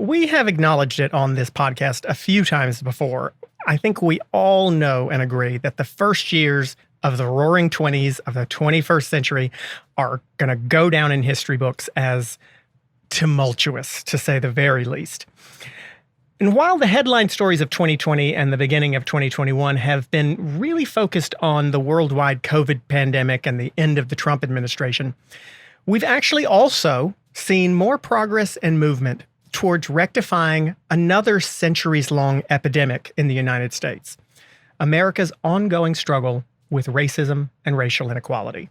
We have acknowledged it on this podcast a few times before. I think we all know and agree that the first years of the roaring 20s of the 21st century are going to go down in history books as tumultuous, to say the very least. And while the headline stories of 2020 and the beginning of 2021 have been really focused on the worldwide COVID pandemic and the end of the Trump administration, we've actually also seen more progress and movement towards rectifying another centuries-long epidemic in the United States, America's ongoing struggle with racism and racial inequality.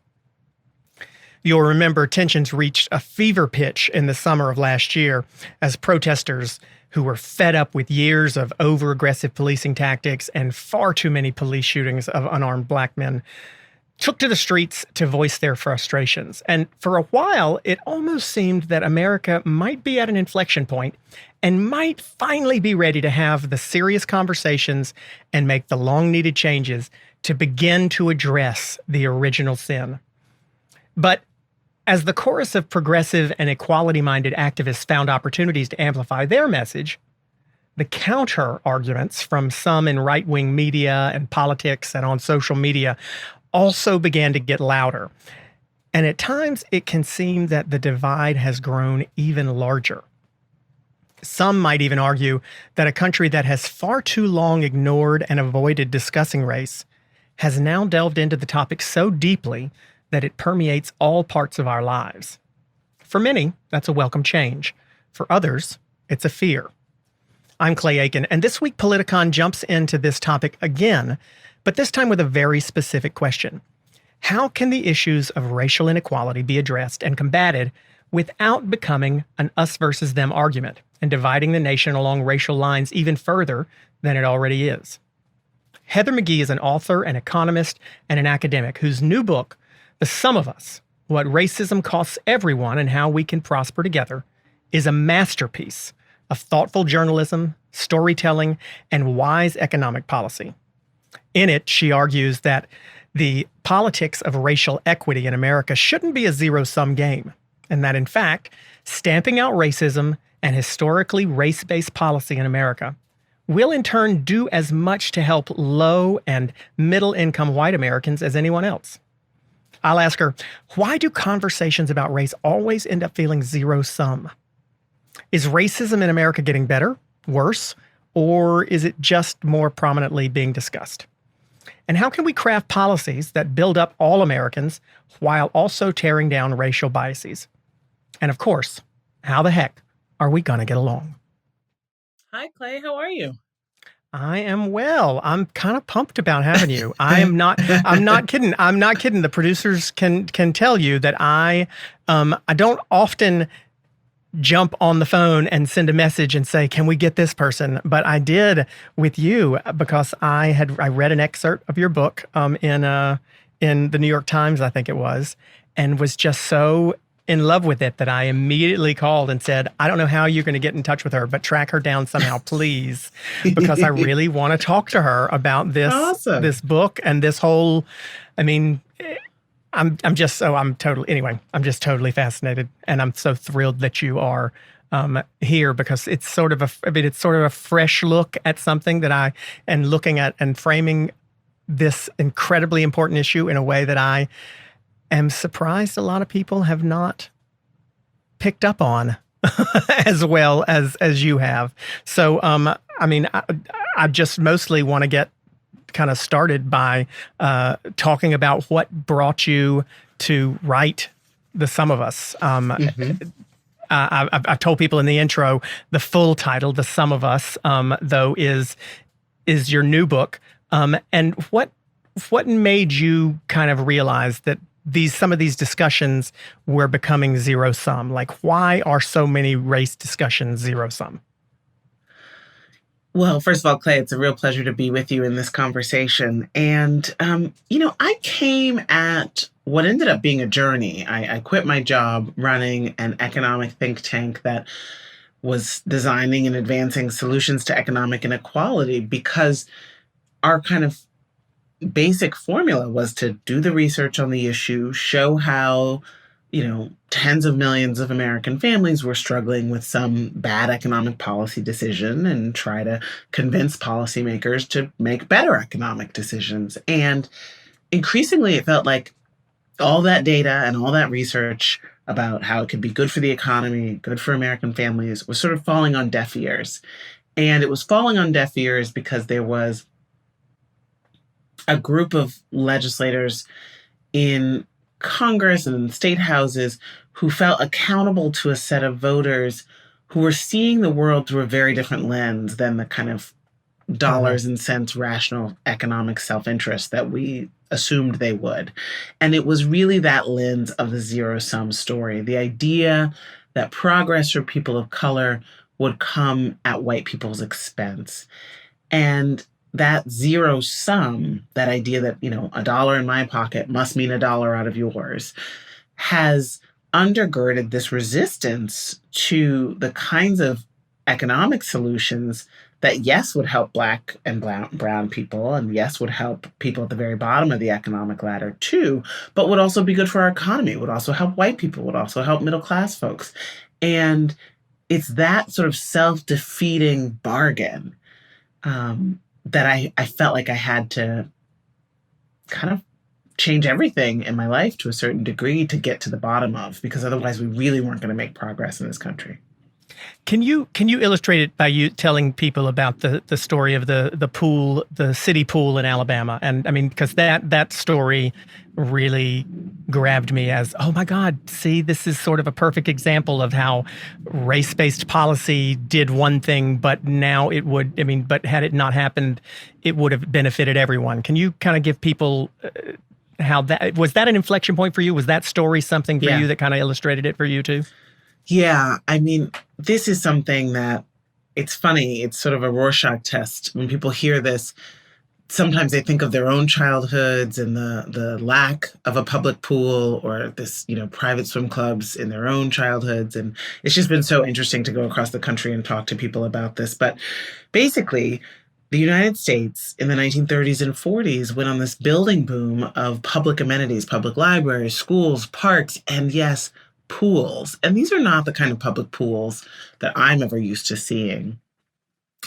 You'll remember tensions reached a fever pitch in the summer of last year as protesters who were fed up with years of over-aggressive policing tactics and far too many police shootings of unarmed black men took to the streets to voice their frustrations. And for a while, it almost seemed that America might be at an inflection point and might finally be ready to have the serious conversations and make the long-needed changes to begin to address the original sin. But as the chorus of progressive and equality-minded activists found opportunities to amplify their message, the counter-arguments from some in right-wing media and politics and on social media also began to get louder. And at times, it can seem that the divide has grown even larger. Some might even argue that a country that has far too long ignored and avoided discussing race has now delved into the topic so deeply that it permeates all parts of our lives. For many, that's a welcome change. For others, it's a fear. I'm Clay Aiken, and this week Politicon jumps into this topic again, but this time with a very specific question. How can the issues of racial inequality be addressed and combated without becoming an us versus them argument and dividing the nation along racial lines even further than it already is? Heather McGhee is an author, an economist, and an academic whose new book, The Sum of Us: What Racism Costs Everyone and How We Can Prosper Together, is a masterpiece of thoughtful journalism, storytelling, and wise economic policy. In it, she argues that the politics of racial equity in America shouldn't be a zero-sum game, and that, in fact, stamping out racism and historically race-based policy in America will in turn do as much to help low and middle-income white Americans as anyone else. I'll ask her, why do conversations about race always end up feeling zero-sum? Is racism in America getting better, worse, or is it just more prominently being discussed? And how can we craft policies that build up all Americans while also tearing down racial biases? And of course, how the heck are we going to get along? Hi, Clay. How are you? I am well. I'm kind of pumped about having you. I'm not kidding. I'm not kidding. The producers can tell you that I don't often jump on the phone and send a message and say, can we get this person? But I did with you because I read an excerpt of your book in the New York Times, I think it was, and was just so in love with it that I immediately called and said, I don't know how you're going to get in touch with her, but track her down somehow, please, because I really want to talk to her about this book and this whole, I mean, I'm just totally fascinated, and I'm so thrilled that you are here because it's sort of a fresh look at something that looking at and framing this incredibly important issue in a way that I am surprised a lot of people have not picked up on as well as you have. So, I just mostly want to get kind of started by talking about what brought you to write The Sum of Us. I've told people in the intro, the full title, The Sum of Us, though, is your new book. And what made you kind of realize that some of these discussions were becoming zero sum? Like, why are so many race discussions zero sum? Well, first of all, Clay, it's a real pleasure to be with you in this conversation. And, I came at what ended up being a journey. I quit my job running an economic think tank that was designing and advancing solutions to economic inequality because our kind of basic formula was to do the research on the issue, show how, tens of millions of American families were struggling with some bad economic policy decision and try to convince policymakers to make better economic decisions. And increasingly, it felt like all that data and all that research about how it could be good for the economy, good for American families, was sort of falling on deaf ears. And it was falling on deaf ears because there was a group of legislators in Congress and in state houses who felt accountable to a set of voters who were seeing the world through a very different lens than the kind of dollars and cents rational economic self-interest that we assumed they would. And it was really that lens of the zero-sum story, the idea that progress for people of color would come at white people's expense. And that zero sum, that idea that, a dollar in my pocket must mean a dollar out of yours, has undergirded this resistance to the kinds of economic solutions that, yes, would help Black and brown people, and yes, would help people at the very bottom of the economic ladder too, but would also be good for our economy, would also help white people, would also help middle-class folks. And it's that sort of self-defeating bargain that I felt like I had to kind of change everything in my life to a certain degree to get to the bottom of, because otherwise we really weren't going to make progress in this country. Can you illustrate it by you telling people about the story of the pool, the city pool in Alabama? And I mean, because that story really grabbed me as, oh my God, see, this is sort of a perfect example of how race-based policy did one thing, but now it would, but had it not happened, it would have benefited everyone. Can you kind of give people how that, was that an inflection point for you? Was that story something for you that kind of illustrated it for you too? Yeah, this is something that, it's funny, it's sort of a Rorschach test. When people hear this, sometimes they think of their own childhoods and the lack of a public pool or this, private swim clubs in their own childhoods. And it's just been so interesting to go across the country and talk to people about this. But basically, the United States in the 1930s and 40s went on this building boom of public amenities, public libraries, schools, parks, and yes, pools. And these are not the kind of public pools that I'm ever used to seeing.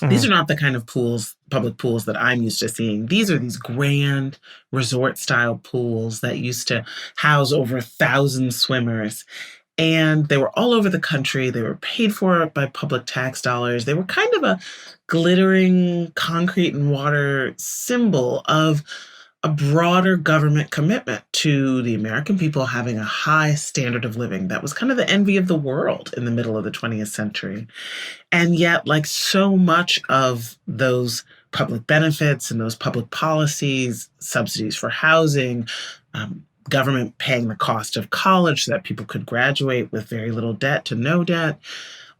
These are not the kind of public pools that I'm used to seeing. These are these grand resort-style pools that used to house over 1,000 swimmers. And they were all over the country. They were paid for by public tax dollars. They were kind of a glittering concrete and water symbol of a broader government commitment to the American people having a high standard of living. That was kind of the envy of the world in the middle of the 20th century. And yet, like so much of those public benefits and those public policies, subsidies for housing, government paying the cost of college so that people could graduate with very little debt to no debt,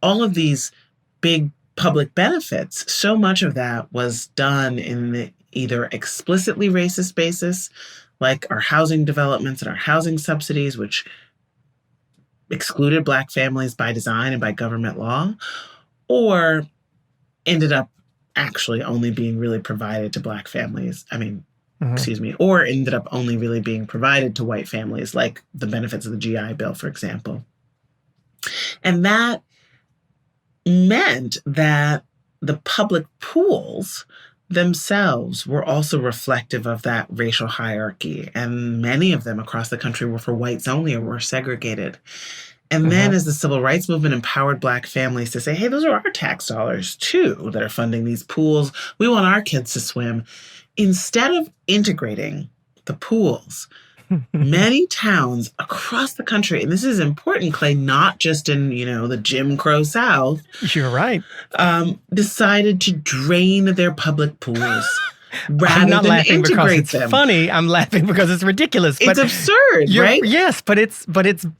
all of these big public benefits, so much of that was done in the either explicitly racist basis, like our housing developments and our housing subsidies, which excluded Black families by design and by government law, or ended up actually only being really provided to Black families. Or ended up only really being provided to white families, like the benefits of the GI Bill, for example. And that meant that the public pools themselves were also reflective of that racial hierarchy. And many of them across the country were for whites only or were segregated. And then as the civil rights movement empowered Black families to say, hey, those are our tax dollars too that are funding these pools. We want our kids to swim. Instead of integrating the pools, many towns across the country, and this is important, Clay, not just in, the Jim Crow South. You're right. Decided to drain their public pools rather I'm not than laughing because integrate it's them. funny. I'm laughing because it's ridiculous. It's absurd, right? Yes, but it's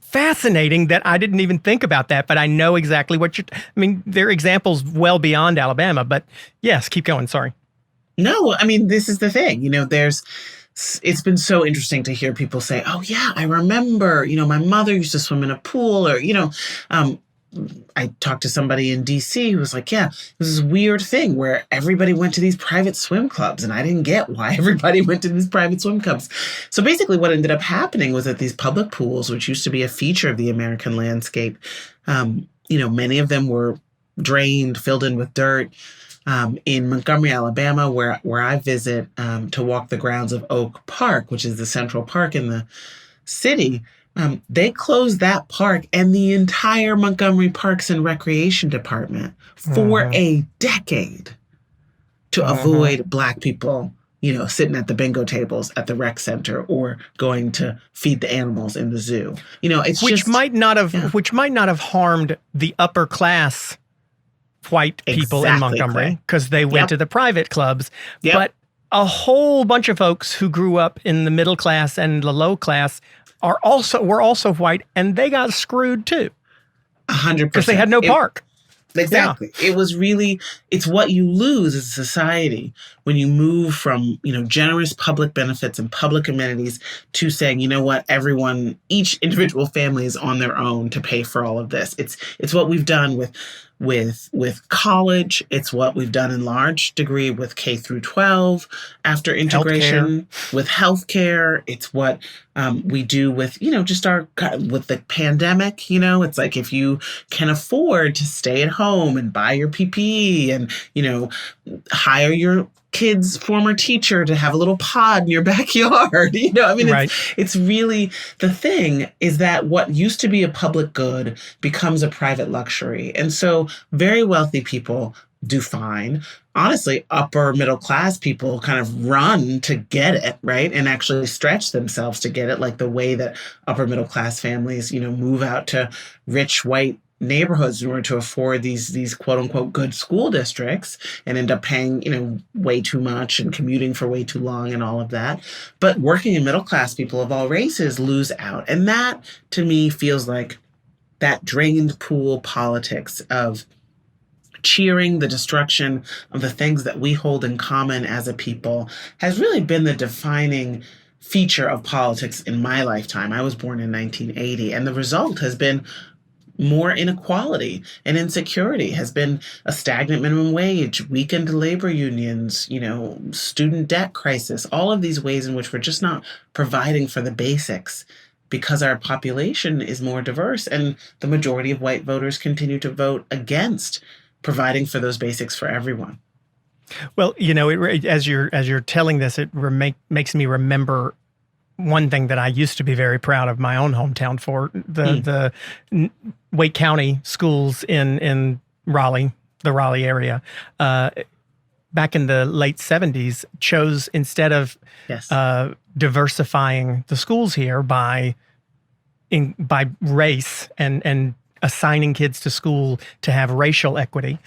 fascinating that I didn't even think about that. But I know exactly what there are examples well beyond Alabama. But yes, keep going. Sorry. No, this is the thing. It's been so interesting to hear people say, oh, yeah, I remember, my mother used to swim in a pool, or, I talked to somebody in DC who was like, yeah, it was this weird thing where everybody went to these private swim clubs, and I didn't get why everybody went to these private swim clubs. So basically what ended up happening was that these public pools, which used to be a feature of the American landscape, many of them were drained, filled in with dirt. In Montgomery, Alabama, where I visit to walk the grounds of Oak Park, which is the central park in the city, they closed that park and the entire Montgomery Parks and Recreation Department for a decade to avoid Black people, sitting at the bingo tables at the rec center or going to feed the animals in the zoo. It's which might not have harmed the upper class white people in Montgomery because they went to the private clubs, but a whole bunch of folks who grew up in the middle class and the low class were also white, and they got screwed too. 100%. Because they had no park. Exactly. Yeah. It's what you lose as a society when you move from, generous public benefits and public amenities to saying, you know what, each individual family is on their own to pay for all of this. It's what we've done with college. It's what we've done in large degree with K through 12 after integration, with healthcare. It's what we do with, with the pandemic. It's like if you can afford to stay at home and buy your PPE and, hire your kid's former teacher to have a little pod in your backyard. Right. It's really the thing is that what used to be a public good becomes a private luxury. And so very wealthy people do fine. Honestly, upper middle class people kind of run to get it, right? And actually stretch themselves to get it, like the way that upper middle class families, move out to rich white neighborhoods in order to afford these quote unquote good school districts and end up paying, way too much and commuting for way too long and all of that. But working and middle class people of all races lose out. And that to me feels like that drained pool politics of cheering the destruction of the things that we hold in common as a people has really been the defining feature of politics in my lifetime. I was born in 1980, and the result has been more inequality and insecurity, has been a stagnant minimum wage, weakened labor unions, student debt crisis, all of these ways in which we're just not providing for the basics because our population is more diverse and the majority of white voters continue to vote against providing for those basics for everyone. Well, as you're telling this, it makes me remember one thing that I used to be very proud of my own hometown for, the Wake County schools in Raleigh, the Raleigh area, back in the late 70s, chose instead of diversifying the schools here by race and assigning kids to school to have racial equity.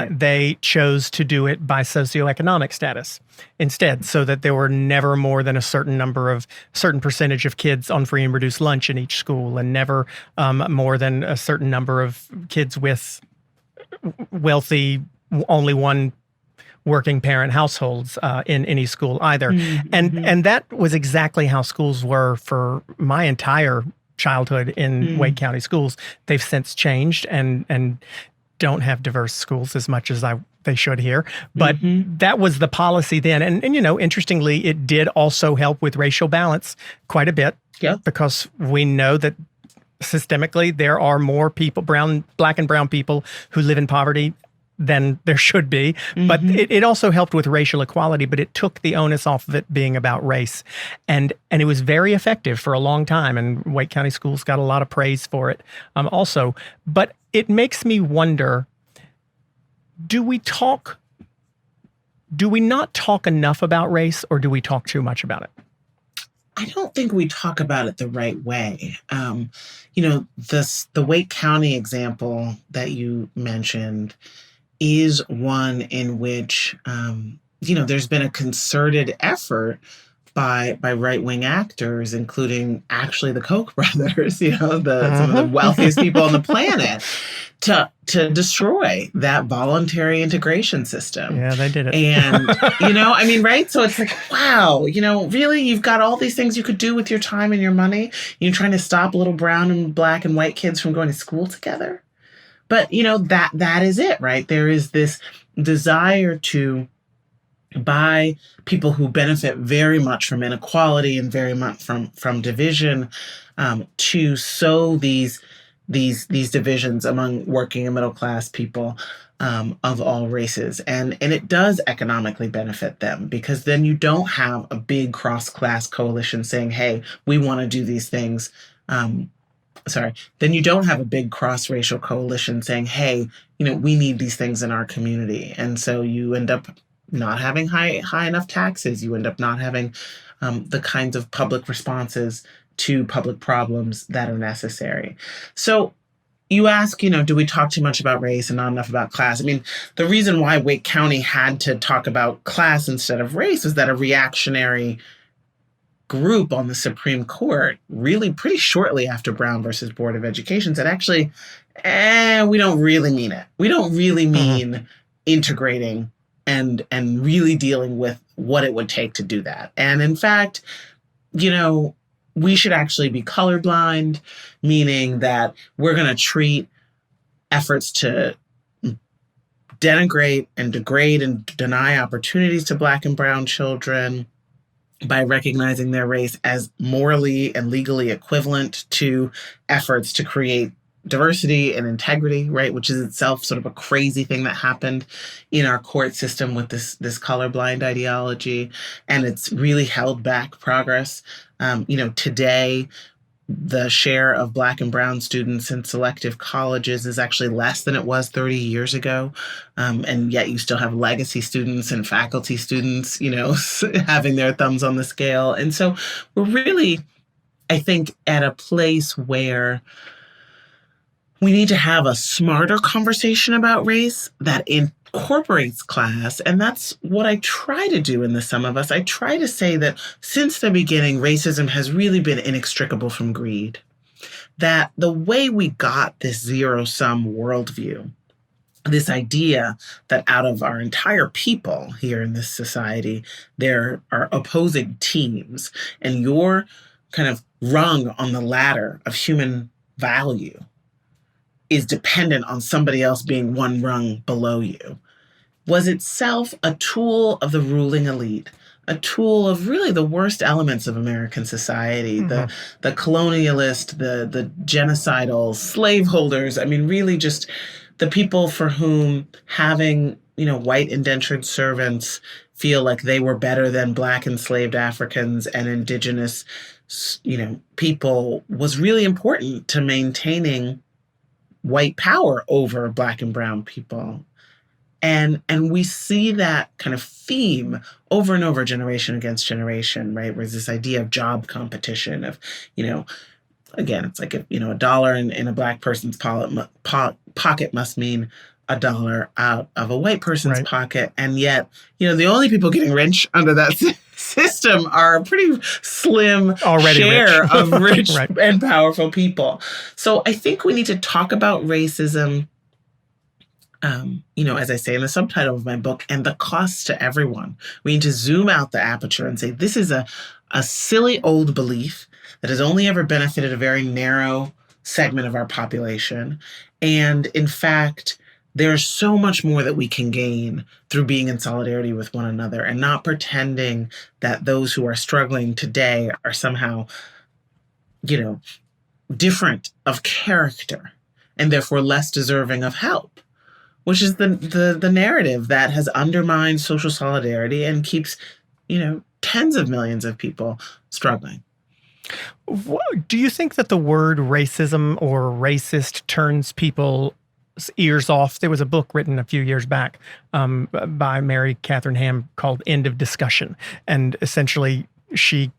They chose to do it by socioeconomic status instead, so that there were never more than a certain percentage of kids on free and reduced lunch in each school, and never more than a certain number of kids with wealthy, only one working parent households in any school either. Mm-hmm. And that was exactly how schools were for my entire childhood in Wake County schools. They've since changed and don't have diverse schools as much as they should here. But that was the policy then. And interestingly, it did also help with racial balance quite a bit. Yeah. Because we know that systemically there are more people, black and brown people, who live in poverty than there should be. But it also helped with racial equality, but it took the onus off of it being about race. And it was very effective for a long time, and Wake County schools got a lot of praise for it also. But it makes me wonder, do we not talk enough about race, or do we talk too much about it? I don't think we talk about it the right way. The Wake County example that you mentioned is one in which, there's been a concerted effort by right-wing actors, including actually the Koch brothers, some of the wealthiest people on the planet, to destroy that voluntary integration system. Yeah, they did it. And, right? So it's like, wow, really, you've got all these things you could do with your time and your money. You're trying to stop little brown and black and white kids from going to school together. But, that is it, right? There is this desire to by people who benefit very much from inequality and very much from division, to sow these divisions among working and middle class people, of all races, and it does economically benefit them, because then you don't have a big cross class coalition saying, "Hey, we want to do these things." Then you don't have a big cross racial coalition saying, "Hey, we need these things in our community," and so you end up not having high enough taxes. You end up not having the kinds of public responses to public problems that are necessary. So you ask, do we talk too much about race and not enough about class? I mean, the reason why Wake County had to talk about class instead of race is that a reactionary group on the Supreme Court, really pretty shortly after Brown versus Board of Education, said, actually, we don't really mean it. We don't really mean integrating and really dealing with what it would take to do that. And in fact, we should actually be colorblind, meaning that we're going to treat efforts to denigrate and degrade and deny opportunities to Black and brown children by recognizing their race as morally and legally equivalent to efforts to create diversity and integrity, right? Which is itself sort of a crazy thing that happened in our court system with this colorblind ideology. And it's really held back progress. Today, the share of Black and brown students in selective colleges is actually less than it was 30 years ago. And yet you still have legacy students and faculty students, having their thumbs on the scale. And so we're really, I think, at a place where we need to have a smarter conversation about race that incorporates class. And that's what I try to do in the Sum of Us. I try to say that since the beginning, racism has really been inextricable from greed. That the way we got this zero-sum worldview, this idea that out of our entire people here in this society, there are opposing teams, and you're kind of rung on the ladder of human value is dependent on somebody else being one rung below you, was itself a tool of the ruling elite, a tool of really the worst elements of American society, the colonialist, the genocidal, slaveholders. I mean, really just the people for whom having, white indentured servants feel like they were better than Black enslaved Africans and indigenous, people was really important to maintaining white power over Black and brown people. And we see that kind of theme over and over, generation against generation, right? Whereas this idea of job competition of, again, it's like, a dollar in a Black person's pocket must mean $1 out of a white person's pocket. And yet, the only people getting rich under that system are a pretty slim share of rich and powerful people. So I think we need to talk about racism, as I say in the subtitle of my book, and the costs to everyone. We need to zoom out the aperture and say, this is a silly old belief that has only ever benefited a very narrow segment of our population. And in fact, there's so much more that we can gain through being in solidarity with one another and not pretending that those who are struggling today are somehow, different of character and therefore less deserving of help, which is the narrative that has undermined social solidarity and keeps, tens of millions of people struggling. Do you think that the word racism or racist turns people's ears off? There was a book written a few years back by Mary Catherine Ham called End of Discussion. And essentially she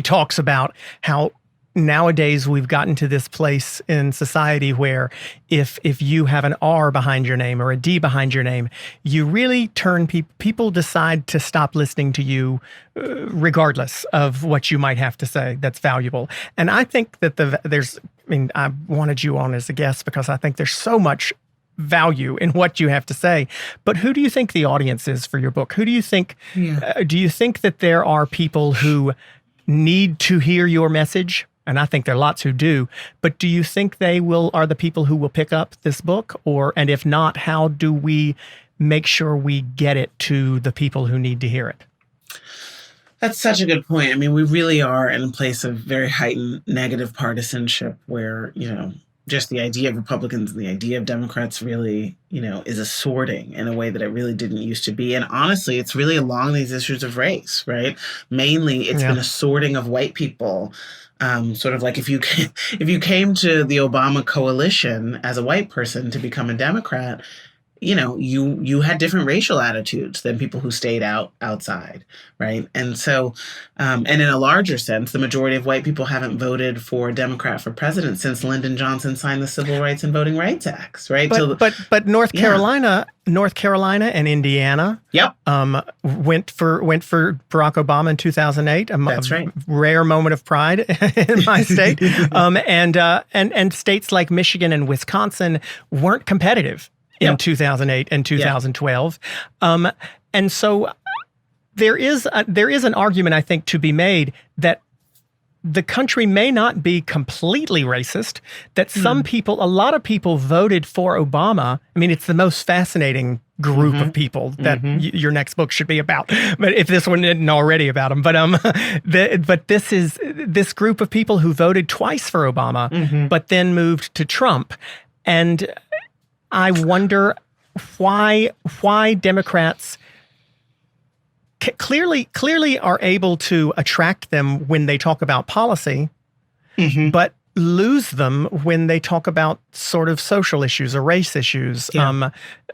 talks about how nowadays we've gotten to this place in society where if you have an R behind your name or a D behind your name, you really turn people decide to stop listening to you regardless of what you might have to say that's valuable. And I think that I wanted you on as a guest because I think there's so much value in what you have to say. But who do you think the audience is for your book? Who do you think, do you think that there are people who need to hear your message And I think there are lots who do. But do you think they are the people who will pick up this book? And if not, how do we make sure we get it to the people who need to hear it? That's such a good point. I mean, we really are in a place of very heightened negative partisanship where, just the idea of Republicans and the idea of Democrats really, is a sorting in a way that it really didn't used to be. And honestly, it's really along these issues of race, right? Mainly, it's been a sorting of white people. Sort of like if you came to the Obama coalition as a white person to become a Democrat, you had different racial attitudes than people who stayed outside, right? And so, and in a larger sense, the majority of white people haven't voted for a Democrat for president since Lyndon Johnson signed the Civil Rights and Voting Rights Acts, right? But North Carolina and Indiana, went for Barack Obama in 2008. That's right. Rare moment of pride in my state. And states like Michigan and Wisconsin weren't competitive in 2008 and 2012. And so there is an argument, I think, to be made that the country may not be completely racist, that a lot of people voted for Obama. I mean, it's the most fascinating group of people that your next book should be about. But if this one isn't already about them, but this is this group of people who voted twice for Obama, but then moved to Trump. And I wonder why Democrats clearly are able to attract them when they talk about policy, but lose them when they talk about sort of social issues or race issues,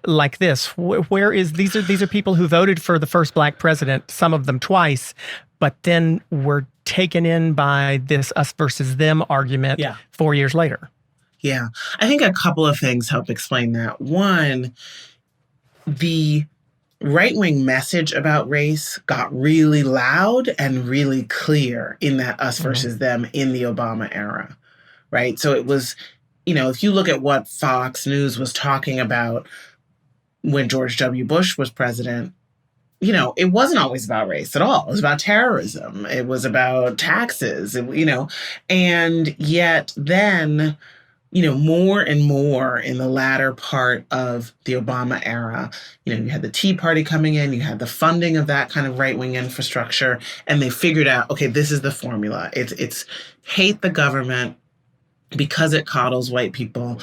like this. These are people who voted for the first black president, some of them twice, but then were taken in by this us versus them argument 4 years later. Yeah, I think a couple of things help explain that. One, the right-wing message about race got really loud and really clear in that us versus them in the Obama era, right? So it was, if you look at what Fox News was talking about when George W. Bush was president, it wasn't always about race at all. It was about terrorism. It was about taxes, and yet then, more and more in the latter part of the Obama era, you had the Tea Party coming in, you had the funding of that kind of right-wing infrastructure, and they figured out, okay, this is the formula. It's hate the government because it coddles white people,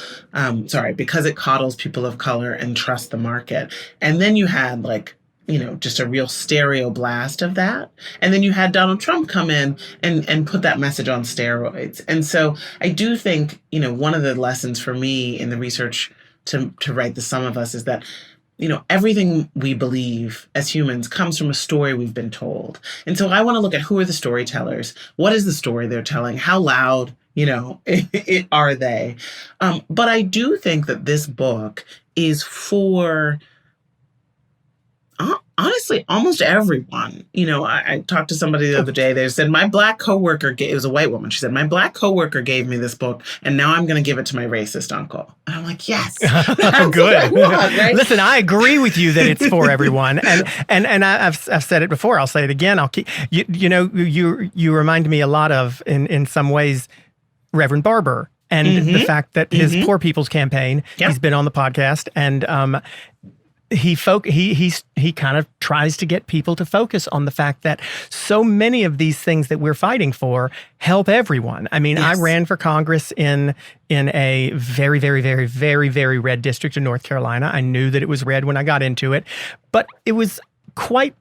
because it coddles people of color, and trust the market. And then you had just a real stereo blast of that. And then you had Donald Trump come in and put that message on steroids. And so I do think, one of the lessons for me in the research to write The Sum of Us is that, everything we believe as humans comes from a story we've been told. And so I want to look at who are the storytellers? What is the story they're telling? How loud, are they? But I do think that this book is for honestly, almost everyone. I talked to somebody the other day. They said, my black coworker, it was a white woman. She said, my black coworker gave me this book, and now I'm going to give it to my racist uncle. And I'm like, yes, that's good. What I want, right? Listen, I agree with you that it's for everyone, and I've said it before. I'll say it again. I'll keep you remind me a lot of in some ways Reverend Barber. And the fact that his Poor People's Campaign, he's been on the podcast, and he kind of tries to get people to focus on the fact that so many of these things that we're fighting for help everyone. I mean, I ran for Congress in a very, very, very, very, very red district in North Carolina. I knew that it was red when I got into it, but it was quite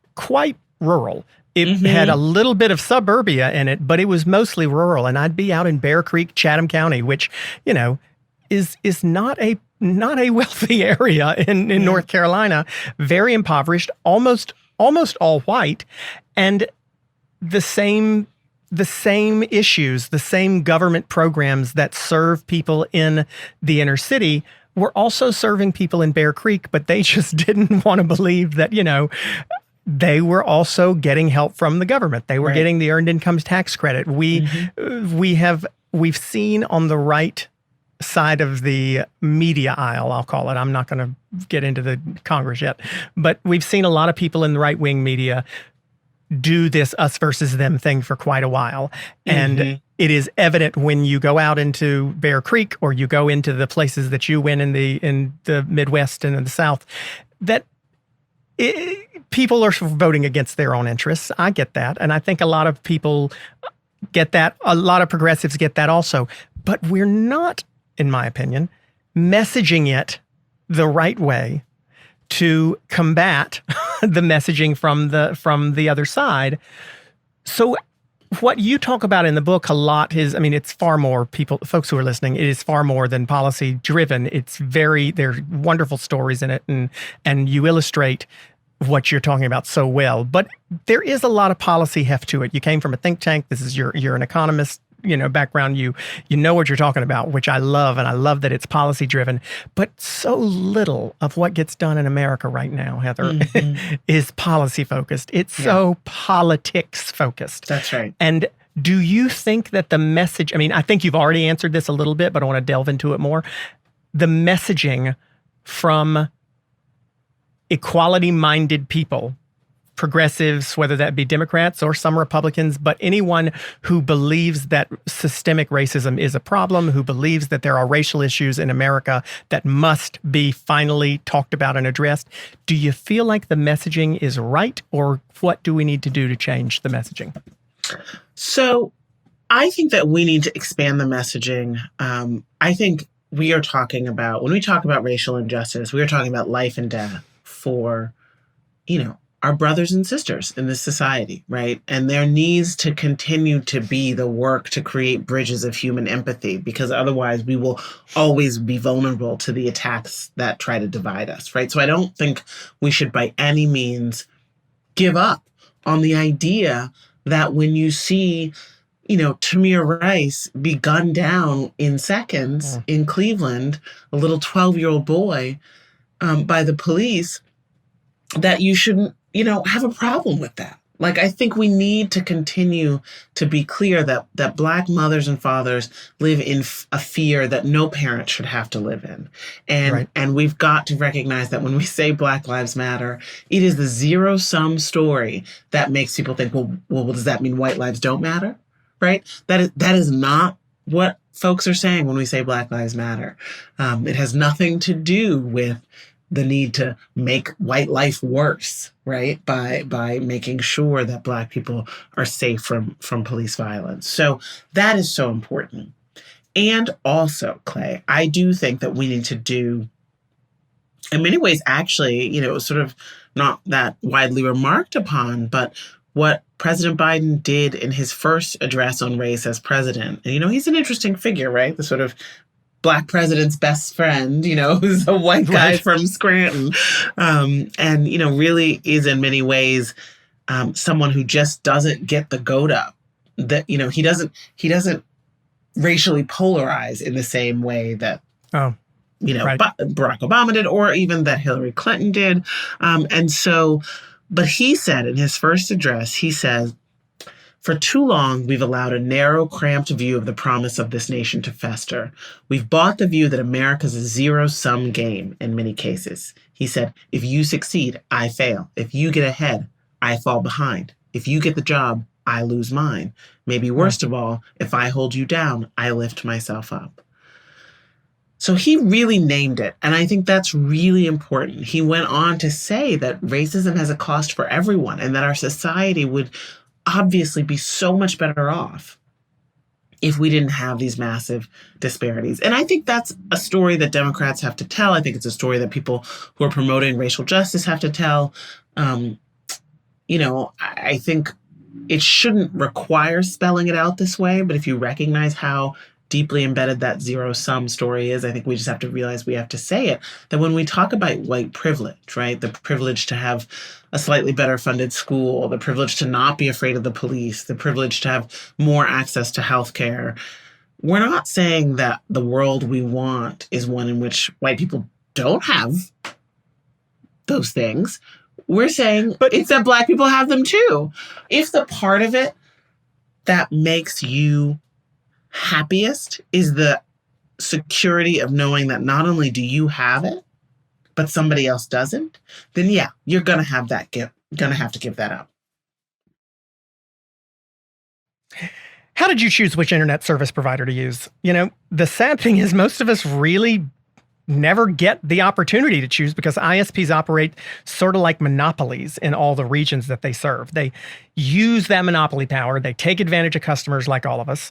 rural. It had a little bit of suburbia in it, but it was mostly rural. And I'd be out in Bear Creek, Chatham County, which, is not a wealthy area in North Carolina, very impoverished, almost all white, and the same issues, the same government programs that serve people in the inner city were also serving people in Bear Creek, but they just didn't want to believe that, they were also getting help from the government. They were getting the earned income tax credit. We've seen on the right side of the media aisle, I'll call it. I'm not going to get into the Congress yet, but we've seen a lot of people in the right-wing media do this us versus them thing for quite a while. And it is evident when you go out into Bear Creek or you go into the places that you went in the Midwest and in the South, that people are voting against their own interests. I get that. And I think a lot of people get that. A lot of progressives get that also. But we're not, in my opinion, messaging it the right way to combat the messaging from the other side. So what you talk about in the book a lot is, I mean, it's far more folks who are listening, it is far more than policy driven. There's wonderful stories in it, and you illustrate what you're talking about so well. But there is a lot of policy heft to it. You came from a think tank. You're an economist, background. You know what you're talking about, which I love, and I love that it's policy driven. But so little of what gets done in America right now, Heather, is policy focused. It's so politics focused. That's right. And do you think that the message, I mean, I think you've already answered this a little bit, but I want to delve into it more. The messaging from equality-minded people, progressives, whether that be Democrats or some Republicans, but anyone who believes that systemic racism is a problem, who believes that there are racial issues in America that must be finally talked about and addressed, do you feel like the messaging is right, or what do we need to do to change the messaging? So I think that we need to expand the messaging. I think we are talking about, when we talk about racial injustice, we are talking about life and death for, our brothers and sisters in this society, right? And there needs to continue to be the work to create bridges of human empathy, because otherwise we will always be vulnerable to the attacks that try to divide us, right? So I don't think we should by any means give up on the idea that when you see, Tamir Rice be gunned down in seconds in Cleveland, a little 12-year-old boy, by the police, that you shouldn't, have a problem with that. Like, I think we need to continue to be clear that Black mothers and fathers live in a fear that no parent should have to live in. And we've got to recognize that when we say Black Lives Matter, it is the zero-sum story that makes people think, well, does that mean white lives don't matter? Right? That is not what folks are saying when we say Black Lives Matter. It has nothing to do with the need to make white life worse, right? By making sure that Black people are safe from police violence. So that is so important. And also, Clay, I do think that we need to do, in many ways, actually, it was sort of not that widely remarked upon, but what President Biden did in his first address on race as president. And, he's an interesting figure, right? The sort of Black president's best friend, who's a white guy from Scranton, and, really is in many ways someone who just doesn't get the goat up. That, he doesn't racially polarize in the same way that, Barack Obama did, or even that Hillary Clinton did. But he said in his first address, he says, "For too long, we've allowed a narrow, cramped view of the promise of this nation to fester. We've bought the view that America's a zero-sum game in many cases." He said, "If you succeed, I fail. If you get ahead, I fall behind. If you get the job, I lose mine. Maybe worst of all, if I hold you down, I lift myself up." So he really named it. And I think that's really important. He went on to say that racism has a cost for everyone, and that our society would obviously be so much better off if we didn't have these massive disparities. And I think that's a story that Democrats have to tell. I think it's a story that people who are promoting racial justice have to tell. I think it shouldn't require spelling it out this way, but if you recognize how deeply embedded that zero-sum story is, I think we just have to realize we have to say it, that when we talk about white privilege, right, the privilege to have a slightly better funded school, the privilege to not be afraid of the police, the privilege to have more access to healthcare, we're not saying that the world we want is one in which white people don't have those things. We're saying it's that Black people have them too. If the part of it that makes you happiest is the security of knowing that not only do you have it, but somebody else doesn't, then yeah, you're going to have to give that up. How did you choose which internet service provider to use? The sad thing is most of us really never get the opportunity to choose because ISPs operate sort of like monopolies in all the regions that they serve. They use that monopoly power. They take advantage of customers like all of us.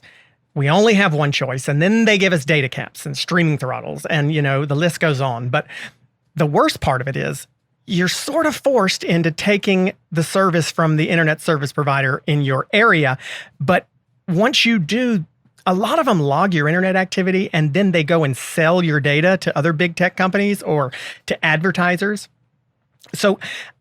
We only have one choice, and then they give us data caps and streaming throttles, and the list goes on. But the worst part of it is you're sort of forced into taking the service from the internet service provider in your area. But once you do, a lot of them log your internet activity and then they go and sell your data to other big tech companies or to advertisers. So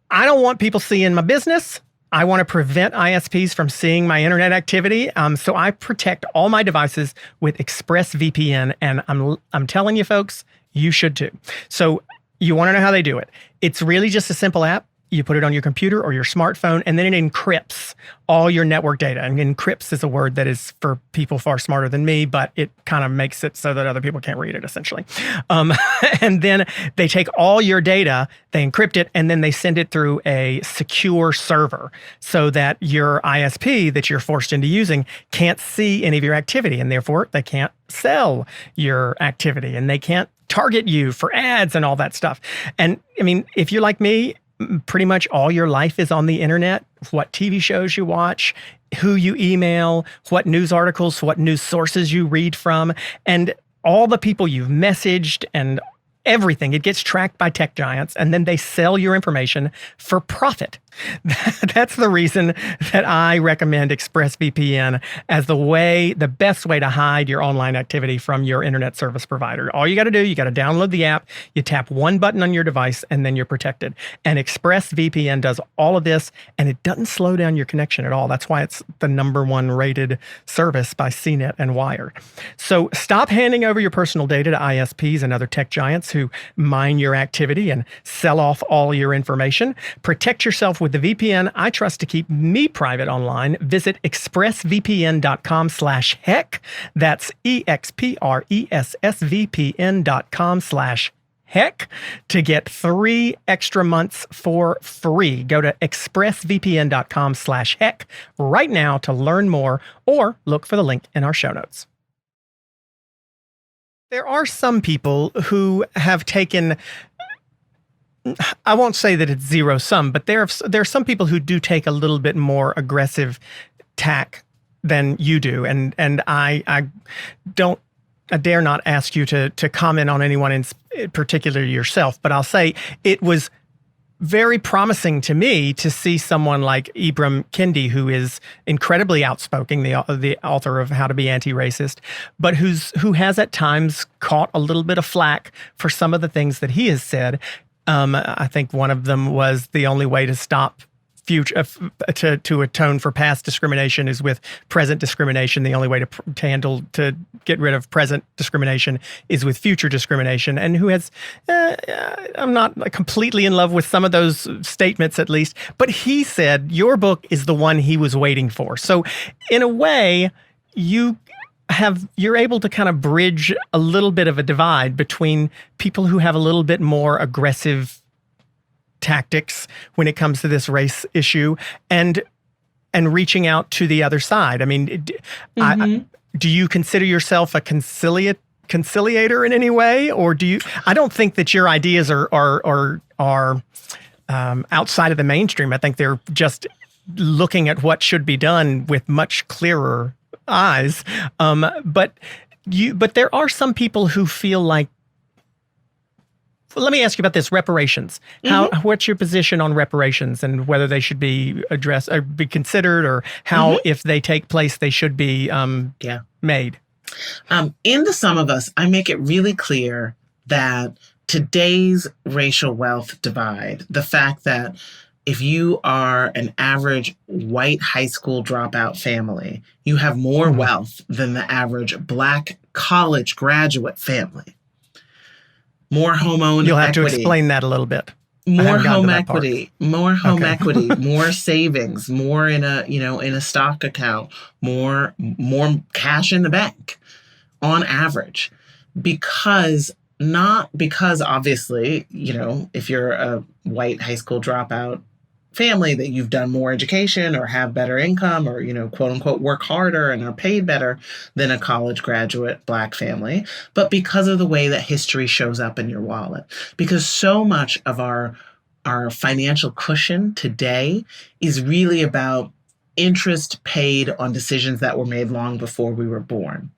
I don't want people seeing my business. I want to prevent ISPs from seeing my internet activity. So I protect all my devices with ExpressVPN, and I'm telling you folks, you should too. So you want to know how they do it. It's really just a simple app. You put it on your computer or your smartphone, and then it encrypts all your network data. And encrypts is a word that is for people far smarter than me, but it kind of makes it so that other people can't read it, essentially. And then they take all your data, they encrypt it, and then they send it through a secure server so that your ISP that you're forced into using can't see any of your activity, and therefore they can't sell your activity, and they can't target you for ads and all that stuff. And I mean, if you're like me, pretty much all your life is on the internet, what TV shows you watch, who you email, what news articles, what news sources you read from, and all the people you've messaged and everything. It gets tracked by tech giants, and then they sell your information for profit. That's the reason that I recommend ExpressVPN as the best way to hide your online activity from your internet service provider. All you got to do, you got to download the app, you tap one button on your device, and then you're protected. And ExpressVPN does all of this, and it doesn't slow down your connection at all. That's why it's the #1 rated service by CNET and Wired. So stop handing over your personal data to ISPs and other tech giants who mine your activity and sell off all your information. Protect yourself with the VPN I trust to keep me private online. Visit expressvpn.com/heck. That's expressvpn.com/heck to get 3 extra months for free. Go to expressvpn.com/heck right now to learn more, or look for the link in our show notes. There are some people who have taken, I won't say that it's zero sum, but there are some people who do take a little bit more aggressive tack than you do. And I dare not ask you to comment on anyone in particular yourself, but I'll say it was very promising to me to see someone like Ibram Kendi, who is incredibly outspoken, the author of How to Be Anti-Racist, but who has at times caught a little bit of flack for some of the things that he has said. I think one of them was the only way to stop future to atone for past discrimination is with present discrimination. The only way to get rid of present discrimination is with future discrimination. And who has, I'm not completely in love with some of those statements at least, but he said your book is the one he was waiting for. So in a way, you're able to kind of bridge a little bit of a divide between people who have a little bit more aggressive tactics when it comes to this race issue and reaching out to the other side. I mean, do you consider yourself a conciliator in any way, or do you? I don't think that your ideas are outside of the mainstream. I think they're just looking at what should be done with much clearer eyes. But there are some people who feel like. Well, let me ask you about this, reparations. What's your position on reparations and whether they should be addressed or be considered, or how, if they take place, they should be made? In The Sum of Us, I make it really clear that today's racial wealth divide, the fact that if you are an average white high school dropout family, you have more wealth than the average Black college graduate family. More home-owned You'll have equity. to explain that a little bit. More home equity, more savings, more in a stock account, more cash in the bank on average. Not because obviously, if you're a white high school dropout family that you've done more education or have better income or, quote unquote, work harder and are paid better than a college graduate Black family, but because of the way that history shows up in your wallet. Because so much of our financial cushion today is really about interest paid on decisions that were made long before we were born.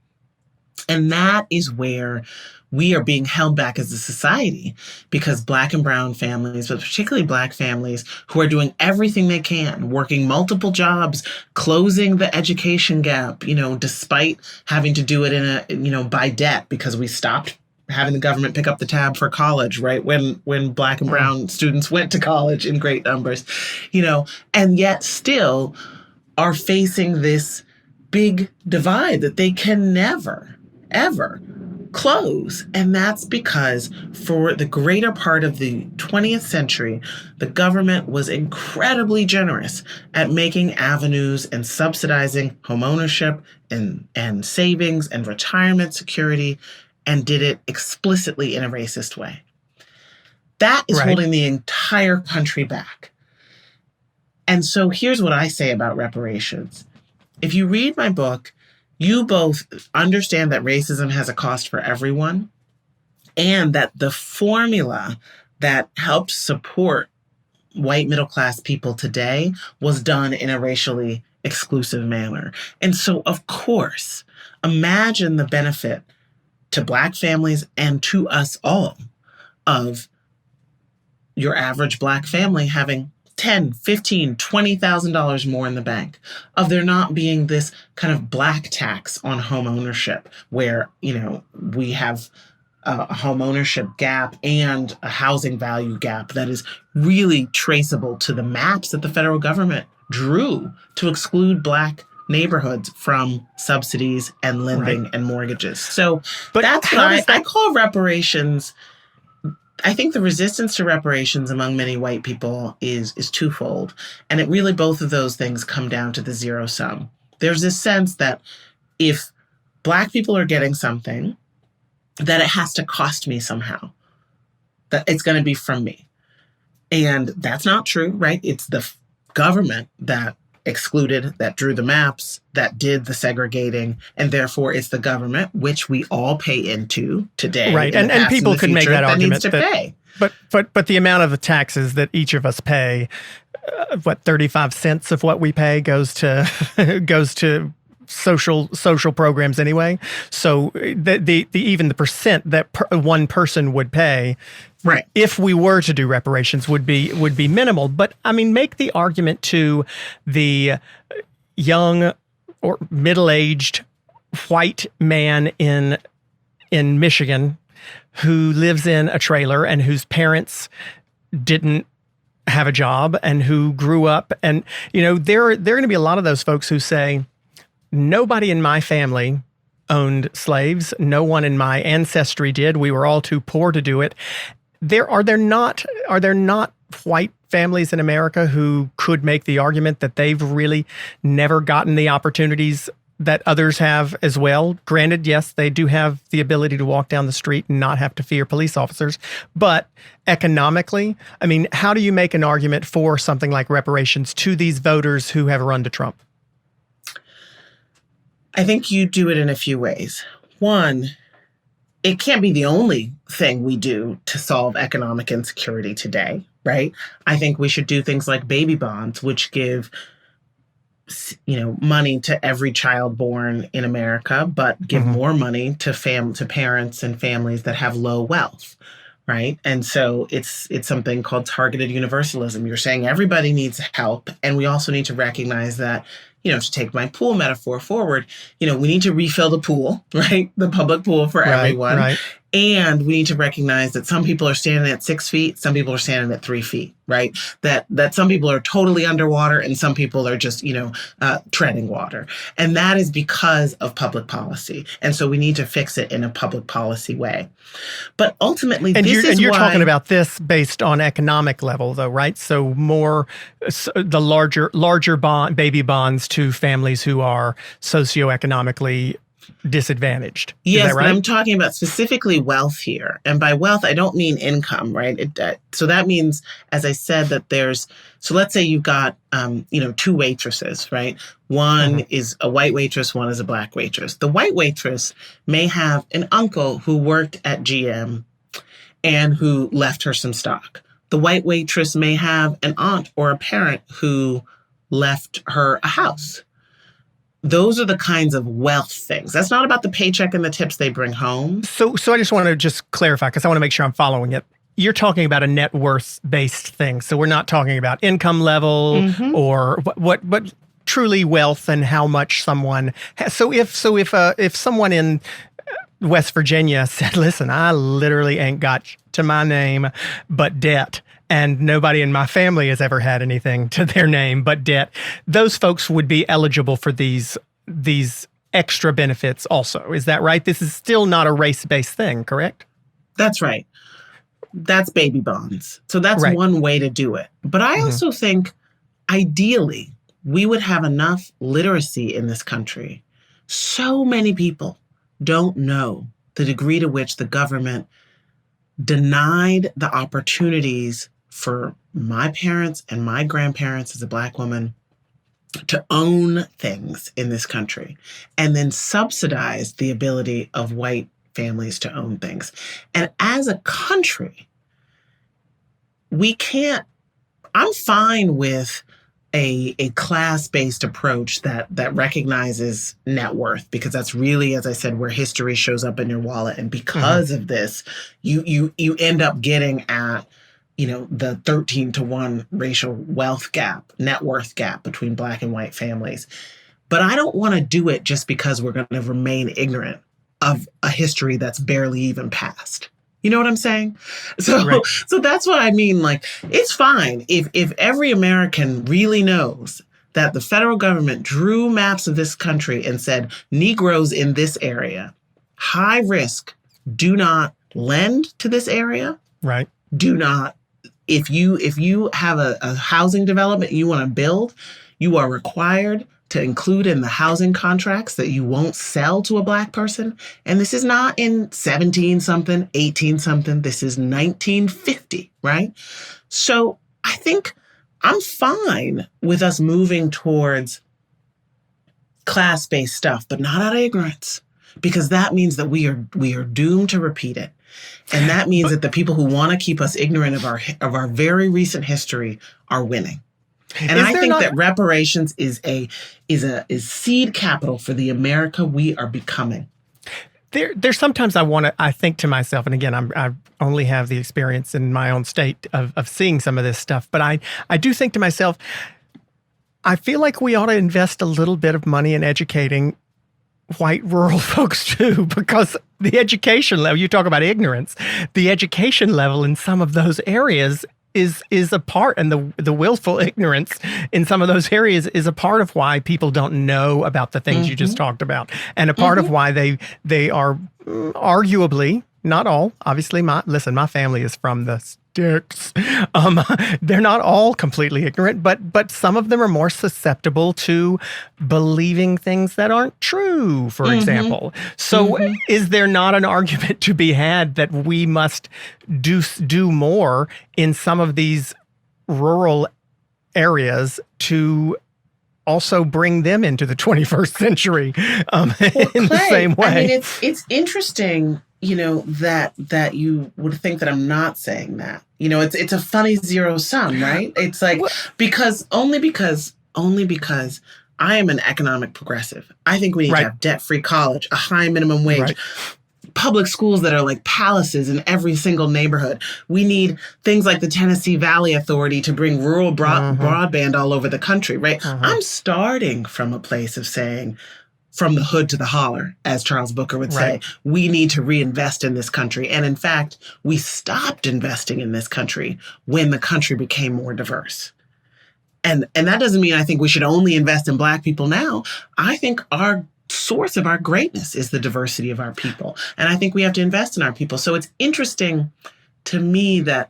And that is where we are being held back as a society, because Black and brown families, but particularly Black families who are doing everything they can, working multiple jobs, closing the education gap, despite having to do it by debt, because we stopped having the government pick up the tab for college, right? When Black and brown students went to college in great numbers, and yet still are facing this big divide that they can never, ever close. And that's because for the greater part of the 20th century, the government was incredibly generous at making avenues and subsidizing homeownership and savings and retirement security, and did it explicitly in a racist way. That is holding the entire country back. And so here's what I say about reparations. If you read my book, you both understand that racism has a cost for everyone, and that the formula that helped support white middle-class people today was done in a racially exclusive manner. And so, of course, imagine the benefit to Black families and to us all of your average Black family having $10,000, $15,000, $20,000 more in the bank, of there not being this kind of Black tax on home ownership where, we have a home ownership gap and a housing value gap that is really traceable to the maps that the federal government drew to exclude Black neighborhoods from subsidies and lending and mortgages. So that's what I call reparations. I think the resistance to reparations among many white people is twofold. And it really, both of those things come down to the zero sum. There's this sense that if Black people are getting something, that it has to cost me somehow, that it's going to be from me. And that's not true, right? It's the government that excluded, that drew the maps, that did the segregating, and therefore it's the government, which we all pay into today. Right, and people could make that argument that pay. But the amount of the taxes that each of us pay, 35 cents of what we pay goes to social programs anyway. So the even the percent that one person would pay, right, if we were to do reparations would be minimal. But I mean, make the argument to the young or middle-aged white man in Michigan who lives in a trailer and whose parents didn't have a job and who grew up, and there are going to be a lot of those folks who say, nobody in my family owned slaves. No one in my ancestry did. We were all too poor to do it. Are there not white families in America who could make the argument that they've really never gotten the opportunities that others have as well? Granted, yes, they do have the ability to walk down the street and not have to fear police officers. But economically, I mean, how do you make an argument for something like reparations to these voters who have run to Trump? I think you do it in a few ways. One, it can't be the only thing we do to solve economic insecurity today, right? I think we should do things like baby bonds, which give money to every child born in America, but give more money to parents and families that have low wealth, right? And so it's something called targeted universalism. You're saying everybody needs help, and we also need to recognize that, to take my pool metaphor forward, we need to refill the pool, right? The public pool for everyone. Right. And we need to recognize that some people are standing at 6 feet, some people are standing at 3 feet, right? That some people are totally underwater and some people are just, treading water. And that is because of public policy. And so we need to fix it in a public policy way. But ultimately, you're talking about this based on economic level, though, right? So the larger baby bonds to families who are socioeconomically disadvantaged. Is Yes, that but right? I'm talking about specifically wealth here. And by wealth, I don't mean income, right? So that means, as I said, that so let's say you've got, two waitresses, right? One is a white waitress, one is a black waitress. The white waitress may have an uncle who worked at GM and who left her some stock. The white waitress may have an aunt or a parent who left her a house. Those are the kinds of wealth things. That's not about the paycheck and the tips they bring home. So I just want to just clarify, because I want to make sure I'm following it. You're talking about a net worth based thing. So we're not talking about income level or what truly wealth and how much someone has. So if someone in West Virginia said, listen, I literally ain't got to my name but debt, and nobody in my family has ever had anything to their name but debt, those folks would be eligible for these extra benefits also. Is that right? This is still not a race-based thing, correct? That's right. That's baby bonds. So that's one way to do it. But I also think, ideally, we would have enough literacy in this country. So many people don't know the degree to which the government denied the opportunities for my parents and my grandparents as a Black woman to own things in this country, and then subsidized the ability of white families to own things. And as a country, I'm fine with a class-based approach that recognizes net worth, because that's really, as I said, where history shows up in your wallet. And because of this, you end up getting at, the 13-to-1 racial wealth gap, net worth gap between Black and white families. But I don't want to do it just because we're going to remain ignorant of a history that's barely even passed. You know what I'm saying? So that's what I mean. Like, it's fine if every American really knows that the federal government drew maps of this country and said, Negroes in this area, high risk, do not lend to this area. Right. Do not, if you have a housing development you want to build, you are required to include in the housing contracts that you won't sell to a Black person. And this is not in 17-something, 18-something. This is 1950, right? So I think I'm fine with us moving towards class-based stuff, but not out of ignorance, because that means that we are doomed to repeat it. And that means that the people who want to keep us ignorant of our very recent history are winning. And I think that reparations is seed capital for the America we are becoming. There's sometimes I think to myself, and again, I only have the experience in my own state of seeing some of this stuff, but I do think to myself, I feel like we ought to invest a little bit of money in educating white rural folks too, because the education level, you talk about ignorance, the education level in some of those areas is a part, and the willful ignorance in some of those areas is a part of why people don't know about the things you just talked about, and a part of why they are arguably, not all, obviously, my family is from the sticks. They're not all completely ignorant, but some of them are more susceptible to believing things that aren't true, for example. So is there not an argument to be had that we must do more in some of these rural areas to also bring them into the 21st century in the same way? I mean, it's interesting, that you would think that I'm not saying that. It's a funny zero sum, right? It's like, because I am an economic progressive. I think we need to have debt-free college, a high minimum wage, public schools that are like palaces in every single neighborhood. We need things like the Tennessee Valley Authority to bring rural broadband all over the country, right? I'm starting from a place of saying, from the hood to the holler, as Charles Booker would say, we need to reinvest in this country. And in fact, we stopped investing in this country when the country became more diverse. And that doesn't mean I think we should only invest in Black people now. I think our source of our greatness is the diversity of our people. And I think we have to invest in our people. So it's interesting to me that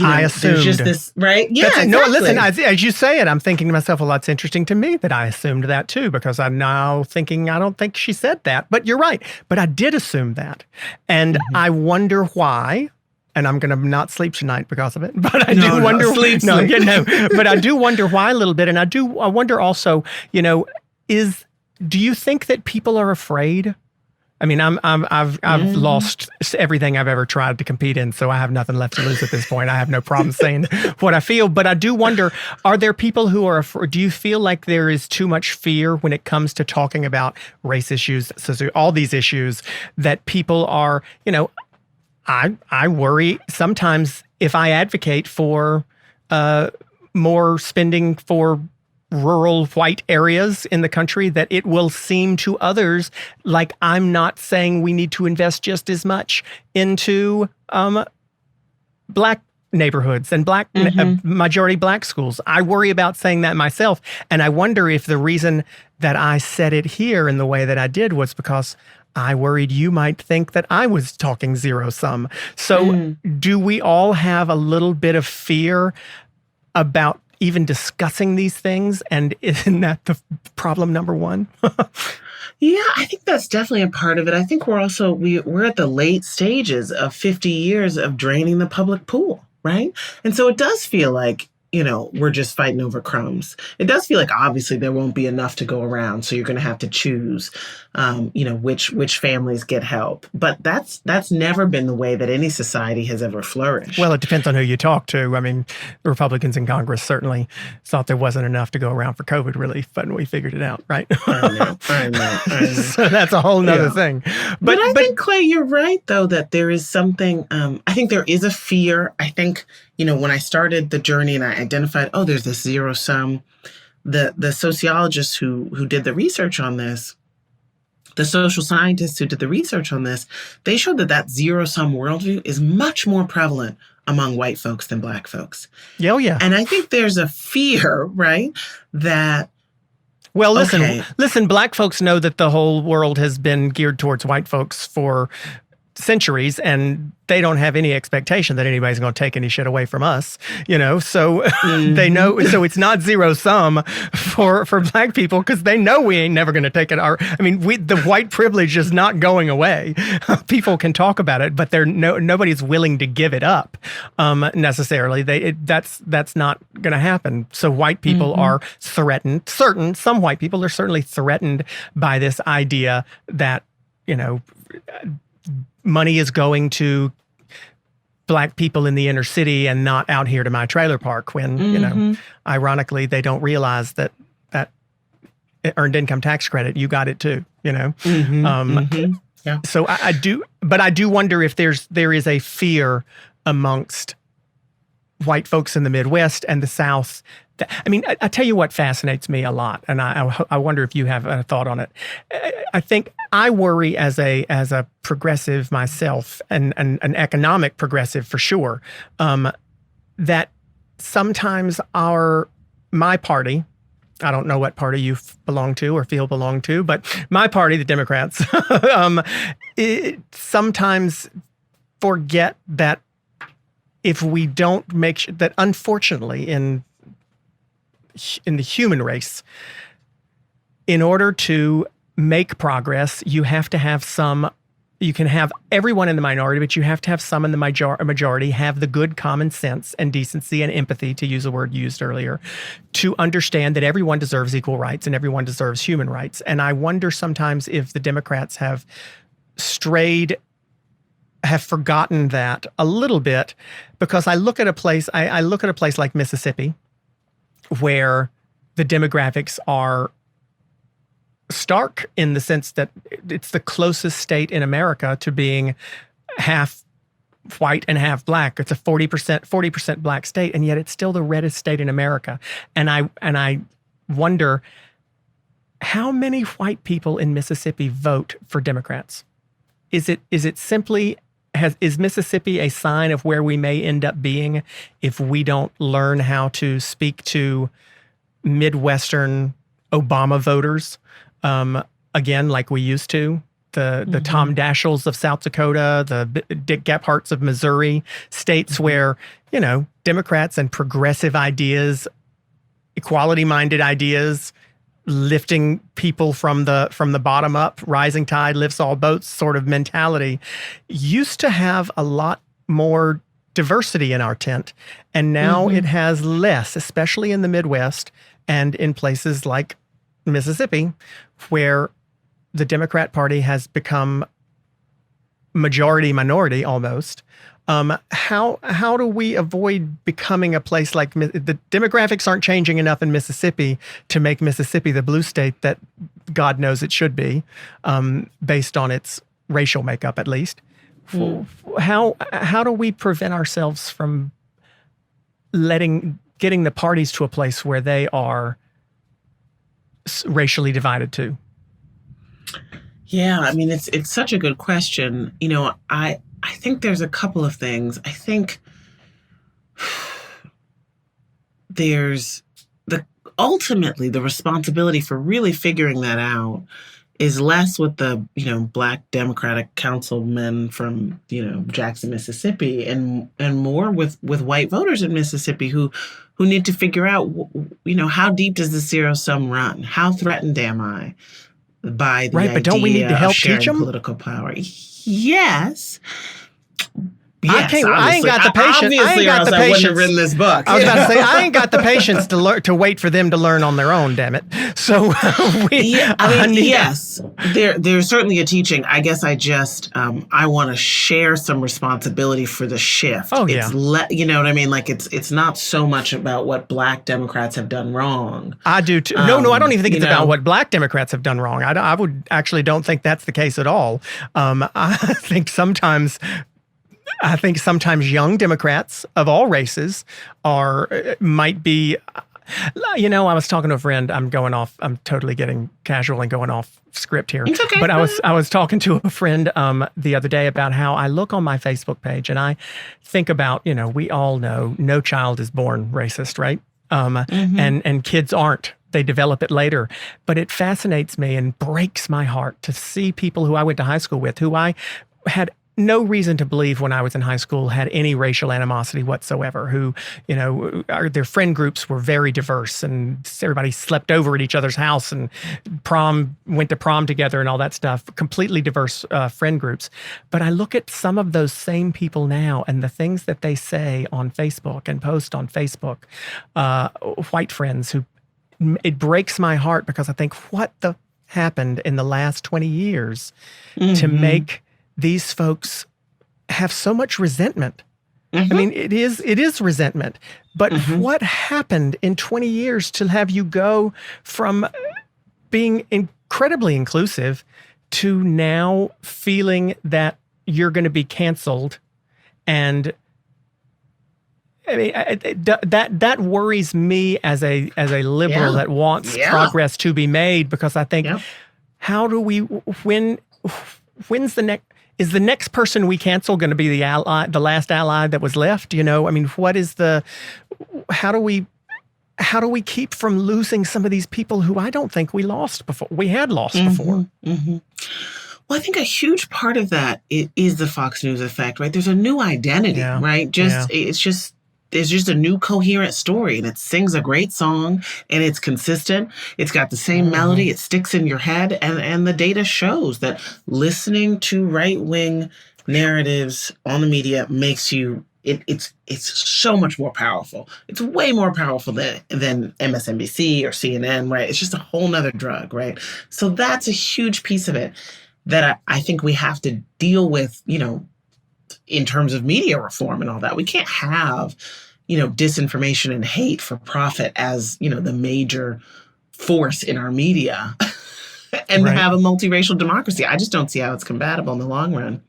I there's just assumed. this, right? Yeah, That's it. exactly. No, listen, as you say it, I'm thinking to myself, well, that's interesting to me that I assumed that too, because I'm now thinking, I don't think she said that. But you're right. But I did assume that. And Mhm. I wonder why. And I'm going to not sleep tonight because of it. But I No, do no, wonder. sleep. But I do wonder why a little bit. And I wonder also, do you think that people are afraid? I mean, I've lost everything I've ever tried to compete in, so I have nothing left to lose at this point. I have no problem saying what I feel, but I do wonder: are there people who are? Do you feel like there is too much fear when it comes to talking about race issues, so all these issues that people are? I worry sometimes if I advocate for more spending for rural white areas in the country, that it will seem to others like I'm not saying we need to invest just as much into black neighborhoods and majority black schools. I worry about saying that myself. And I wonder if the reason that I said it here in the way that I did was because I worried you might think that I was talking zero sum. So do we all have a little bit of fear about even discussing these things? And isn't that the problem number one? Yeah, I think that's definitely a part of it. I think we're also, we're at the late stages of 50 years of draining the public pool, right? And so it does feel like, we're just fighting over crumbs. It does feel like obviously there won't be enough to go around. So you're going to have to choose, which families get help. But that's never been the way that any society has ever flourished. Well, it depends on who you talk to. I mean, the Republicans in Congress certainly thought there wasn't enough to go around for COVID relief, but we figured it out, right? I know. So that's a whole nother thing. But I think, Clay, you're right, though, that there is something, I think there is a fear. I think, when I started the journey and I identified, there's this zero sum, the sociologists who did the research on this, the social scientists who did the research on this, they showed that zero sum worldview is much more prevalent among white folks than black folks. Yeah, oh, yeah. And I think there's a fear, right, that. Well, listen, black folks know that the whole world has been geared towards white folks for centuries, and they don't have any expectation that anybody's going to take any shit away from us, so they know. So it's not zero sum for black people, because they know we ain't never going to take it. The white privilege is not going away. People can talk about it, but nobody's willing to give it up necessarily. That's not going to happen. So white people are threatened. Some white people are certainly threatened by this idea that, money is going to black people in the inner city and not out here to my trailer park, when, ironically, they don't realize that earned income tax credit, you got it too, Yeah. So I do wonder if there is a fear amongst white folks in the Midwest and the South. I tell you what fascinates me a lot, and I wonder if you have a thought on it. I think I worry as a progressive myself, and an economic progressive for sure, that sometimes my party, I don't know what party you belong to or feel belong to, but my party, the Democrats, sometimes forget that if we don't make sure that, unfortunately, in the human race, in order to make progress, you have to have you can have everyone in the minority, but you have to have some in the majority have the good common sense and decency and empathy, to use a word used earlier, to understand that everyone deserves equal rights and everyone deserves human rights. And I wonder sometimes if the Democrats have forgotten that a little bit, because I look at a place like Mississippi, where the demographics are stark in the sense that it's the closest state in America to being half white and half black. It's a 40% black state, and yet it's still the reddest state in America. And I wonder how many white people in Mississippi vote for Democrats. Is it simply is Mississippi a sign of where we may end up being if we don't learn how to speak to Midwestern Obama voters again like we used to? the Tom Dashiells of South Dakota, the Dick Gephardts of Missouri, states where, Democrats and progressive ideas, equality-minded ideas, lifting people from the bottom up, rising tide lifts all boats sort of mentality, used to have a lot more diversity in our tent. And now it has less, especially in the Midwest and in places like Mississippi, where the Democrat Party has become majority minority almost. How do we avoid becoming a place like the demographics aren't changing enough in Mississippi to make Mississippi the blue state that God knows it should be, based on its racial makeup at least. How do we prevent ourselves from getting the parties to a place where they are racially divided too? Yeah, I mean, it's such a good question. I think there's a couple of things. I think there's ultimately the responsibility for really figuring that out is less with the, Black Democratic councilmen from, Jackson, Mississippi, and more with white voters in Mississippi who need to figure out, how deep does the zero sum run? How threatened am I by the idea but don't we need to help of sharing teach them political power? Yes. Yes, I ain't got the patience. Obviously, I wouldn't have written this book. I was about to say, I ain't got the patience to wait for them to learn on their own. Damn it! So yes, there's certainly a teaching. I guess I just I want to share some responsibility for the shift. Oh yeah, you know what I mean? Like it's not so much about what Black Democrats have done wrong. I do too. No, I don't even think it's about what Black Democrats have done wrong. I would actually don't think that's the case at all. I think sometimes young Democrats of all races might be, I was talking to a friend. I'm totally getting casual and going off script here. It's okay. But I was talking to a friend the other day about how I look on my Facebook page and I think about, we all know no child is born racist, right? And kids aren't. They develop it later. But it fascinates me and breaks my heart to see people who I went to high school with, who I had no reason to believe when I was in high school had any racial animosity whatsoever, who, their friend groups were very diverse and everybody slept over at each other's house and went to prom together and all that stuff, completely diverse friend groups. But I look at some of those same people now and the things that they say on Facebook and post on Facebook, white friends it breaks my heart because I think what happened in the last 20 years to make these folks have so much resentment. I mean, it is resentment. But what happened in 20 years to have you go from being incredibly inclusive to now feeling that you're going to be canceled? And I mean, that worries me as a liberal that wants progress to be made, because I think, how do we when's is the next person we cancel going to be the last ally that was left? I mean, how do we keep from losing some of these people who I don't think we lost before? We had lost before. Well, I think a huge part of that is the Fox News effect, right? There's a new identity, right? There's just a new coherent story, and it sings a great song, and it's consistent. It's got the same melody. It sticks in your head, and the data shows that listening to right-wing narratives on the media makes you. It's so much more powerful. It's way more powerful than MSNBC or CNN, right? It's just a whole nother drug, right? So that's a huge piece of it that I think we have to deal with, in terms of media reform and all that. We can't have, disinformation and hate for profit as, the major force in our media and have a multiracial democracy. I just don't see how it's compatible in the long run.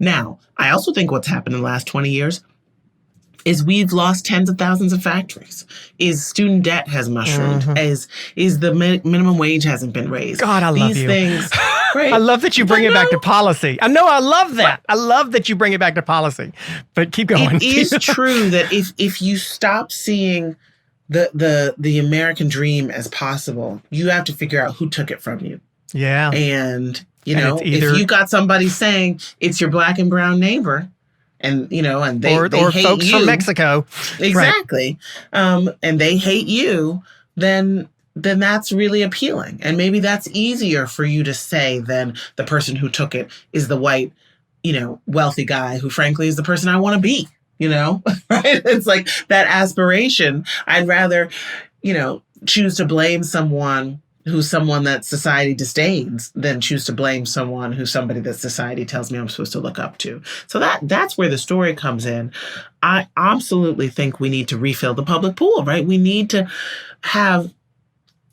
Now, I also think what's happened in the last 20 years is we've lost tens of thousands of factories, is student debt has mushroomed, is the minimum wage hasn't been raised. God, I love These you. Things, right? I love that you bring it back to policy. I know, I love that. I love that you bring it back to policy. But keep going. It is true that if you stop seeing the American dream as possible, you have to figure out who took it from you. Yeah. And You And know, it's either, if you got somebody saying it's your black and brown neighbor, and and they or hate folks you from Mexico, exactly, and they hate you, then that's really appealing, and maybe that's easier for you to say than the person who took it is the white, wealthy guy who, frankly, is the person I want to be. Right? It's like that aspiration. I'd rather, choose to blame someone who's someone that society disdains than choose to blame someone who's somebody that society tells me I'm supposed to look up to. So that's where the story comes in. I absolutely think we need to refill the public pool, right? We need to have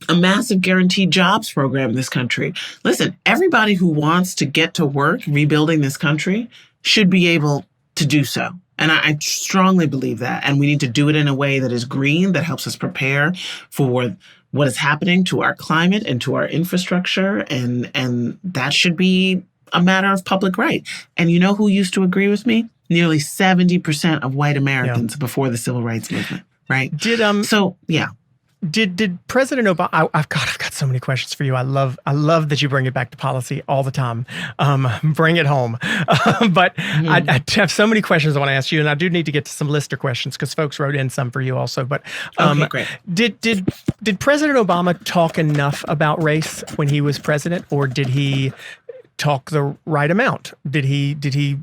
a massive guaranteed jobs program in this country. Listen, everybody who wants to get to work rebuilding this country should be able to do so. And I strongly believe that. And we need to do it in a way that is green, that helps us prepare for what is happening to our climate and to our infrastructure. And that should be a matter of public right. And you know who used to agree with me? Nearly 70% of white Americans before the civil rights movement, right? Did President Obama? I've got so many questions for you. I love that you bring it back to policy all the time. Bring it home. But I have so many questions I want to ask you, and I do need to get to some listener questions because folks wrote in some for you also. But okay, great. Did President Obama talk enough about race when he was president, or did he talk the right amount? Did he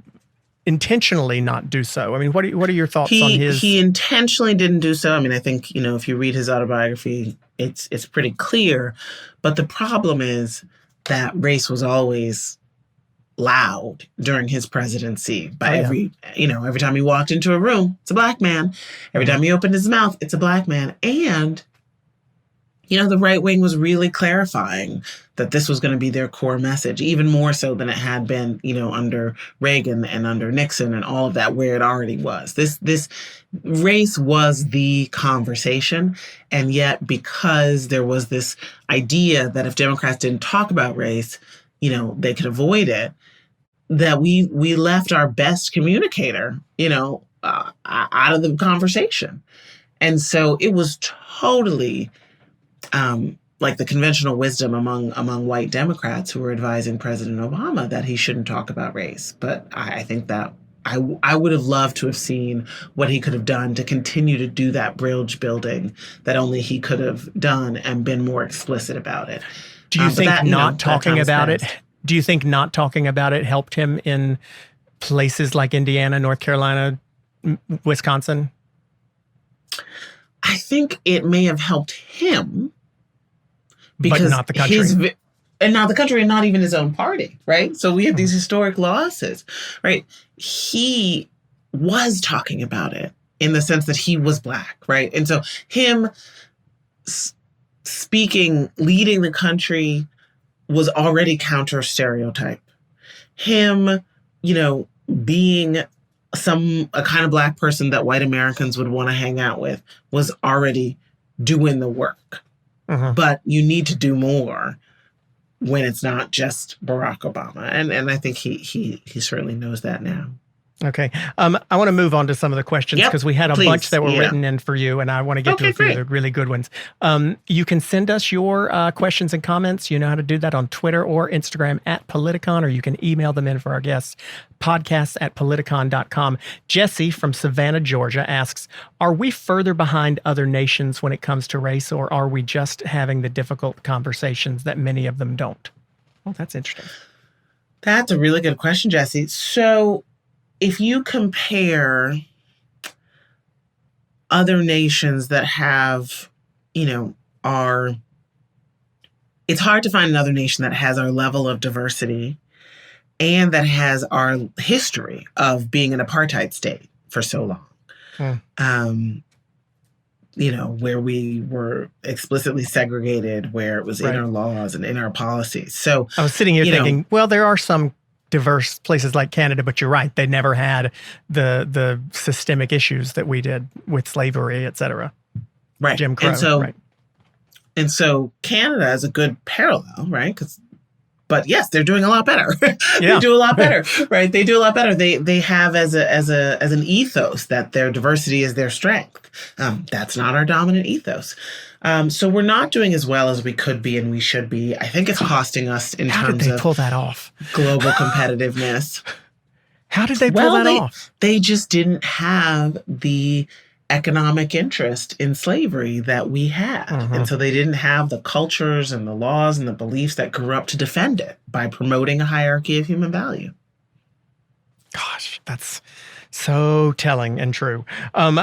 intentionally not do so? I mean, what are your thoughts on his? He intentionally didn't do so. I mean, I think, if you read his autobiography, it's pretty clear. But the problem is that race was always loud during his presidency. By every time he walked into a room, it's a black man. Every time he opened his mouth, it's a black man. And the right wing was really clarifying that this was going to be their core message, even more so than it had been, under Reagan and under Nixon and all of that, where it already was. This race was the conversation. And yet, because there was this idea that if Democrats didn't talk about race, they could avoid it, that we left our best communicator, out of the conversation. And so it was totally like the conventional wisdom among white Democrats who were advising President Obama that he shouldn't talk about race. But I think that I would have loved to have seen what he could have done to continue to do that bridge building that only he could have done and been more explicit about it. Do you think not talking about it? Do you think not talking about it helped him in places like Indiana, North Carolina, Wisconsin? I think it may have helped him. Because but not the country. And not the country, and not even his own party, right? So we have these historic losses, right? He was talking about it in the sense that he was black, right? And so him speaking, leading the country was already counter-stereotype. Him, being a kind of black person that white Americans would want to hang out with was already doing the work. But you need to do more when it's not just Barack Obama. And I think he certainly knows that now. Okay. I want to move on to some of the questions because we had a bunch that were written in for you, and I want to get to a few of the really good ones. You can send us your questions and comments. You know how to do that on Twitter or Instagram @Politicon, or you can email them in for our guests, podcasts@politicon.com. Jesse from Savannah, Georgia asks, are we further behind other nations when it comes to race, or are we just having the difficult conversations that many of them don't? Oh, that's interesting. That's a really good question, Jesse. So if you compare other nations that have, it's hard to find another nation that has our level of diversity and that has our history of being an apartheid state for so long. Where we were explicitly segregated, where it was in our laws and in our policies. So I was sitting here thinking, well, there are some diverse places like Canada, but you're right, they never had the systemic issues that we did with slavery, et cetera. Right. Jim Crow. And so Canada is a good parallel, right? But yes, they're doing a lot better. Yeah. They do a lot better, right? They do a lot better. They have as an ethos that their diversity is their strength. That's not our dominant ethos. So we're not doing as well as we could be and we should be. I think it's costing us in How did terms they of pull that off? global competitiveness. How did they pull that off? They just didn't have the economic interest in slavery that we had. And so they didn't have the cultures and the laws and the beliefs that grew up to defend it by promoting a hierarchy of human value. Gosh, that's so telling and true.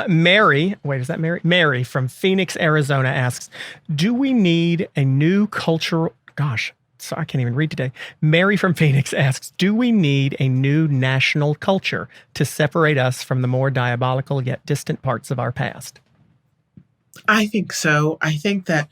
Mary, wait, is that Mary? Mary from Phoenix, Arizona asks, do we need a new cultural, gosh, so I can't even read today. Mary from Phoenix asks, do we need a new national culture to separate us from the more diabolical yet distant parts of our past? I think so. I think that,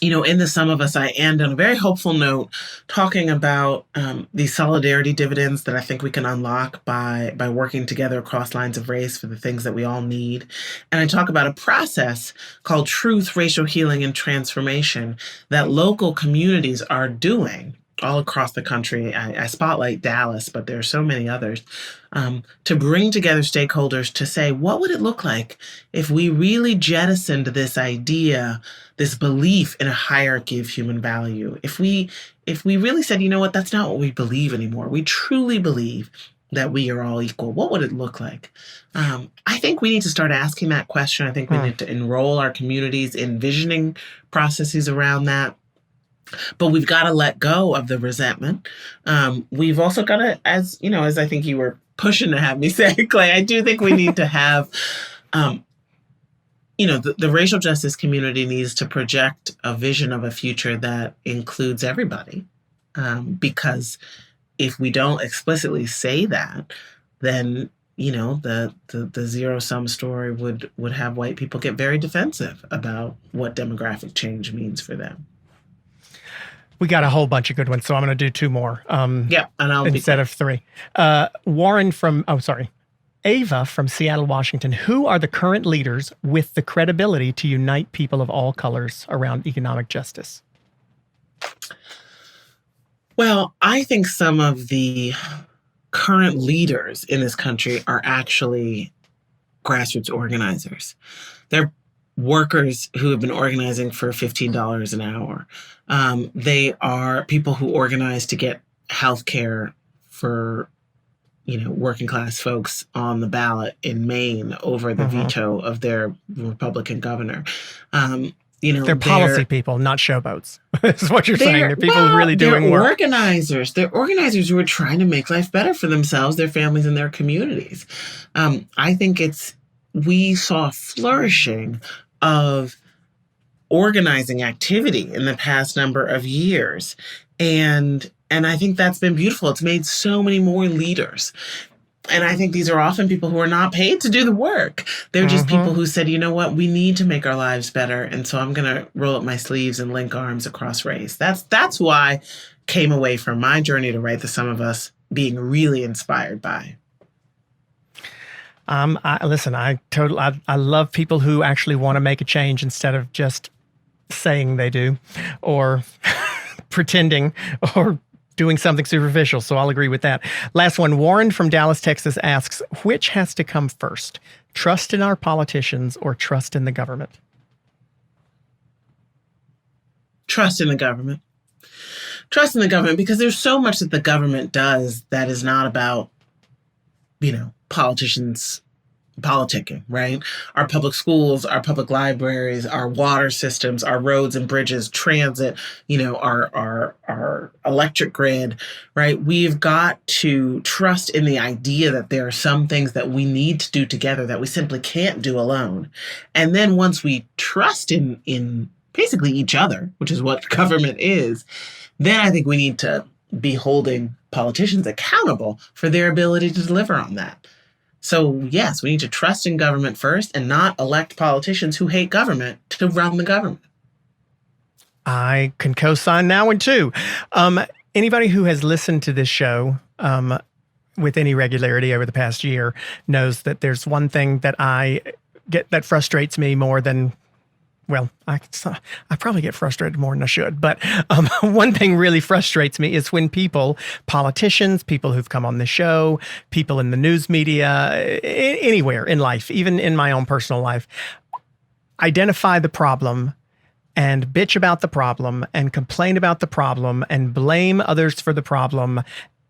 in the Sum of Us, I end on a very hopeful note, talking about these solidarity dividends that I think we can unlock by working together across lines of race for the things that we all need. And I talk about a process called truth, racial healing, and transformation that local communities are doing all across the country. I spotlight Dallas, but there are so many others, to bring together stakeholders to say, what would it look like if we really jettisoned this idea, this belief in a hierarchy of human value? If we really said, you know what, that's not what we believe anymore. We truly believe that we are all equal. What would it look like? I think we need to start asking that question. I think we need to enroll our communities in visioning processes around that. But we've got to let go of the resentment. We've also got to, as I think you were pushing to have me say, Clay, I do think we need to have, the racial justice community needs to project a vision of a future that includes everybody. Because if we don't explicitly say that, then the zero-sum story would have white people get very defensive about what demographic change means for them. We got a whole bunch of good ones, so I'm going to do two more. And I'll instead of three. Ava from Seattle, Washington. Who are the current leaders with the credibility to unite people of all colors around economic justice? Well, I think some of the current leaders in this country are actually grassroots organizers. They're workers who have been organizing for $15 an hour. They are people who organize to get health care for, working class folks on the ballot in Maine over the veto of their Republican governor. They're policy people, not showboats. Is what you're saying. They're people who really doing work. Organizers. They're organizers who are trying to make life better for themselves, their families, and their communities. I think we saw a flourishing of organizing activity in the past number of years. And I think that's been beautiful. It's made so many more leaders. And I think these are often people who are not paid to do the work. They're just people who said, you know what, we need to make our lives better. And so I'm going to roll up my sleeves and link arms across race. That's who I came away from my journey to write The Sum of Us being really inspired by. I love people who actually want to make a change instead of just saying they do or pretending or doing something superficial. So I'll agree with that. Last one, Warren from Dallas, Texas asks, which has to come first? Trust in our politicians or trust in the government? Trust in the government. Trust in the government, because there's so much that the government does that is not about, politicians politicking, right? Our public schools, our public libraries, our water systems, our roads and bridges, transit, our electric grid, right? We've got to trust in the idea that there are some things that we need to do together that we simply can't do alone. And then once we trust in basically each other, which is what government is, then I think we need to be holding politicians accountable for their ability to deliver on that. So yes, we need to trust in government first and not elect politicians who hate government to run the government. I can co-sign that one too. Anybody who has listened to this show with any regularity over the past year knows that there's one thing that I get that frustrates me more than well, I probably get frustrated more than I should. But one thing really frustrates me is when people, politicians, people who've come on the show, people in the news media, anywhere in life, even in my own personal life, identify the problem and bitch about the problem and complain about the problem and blame others for the problem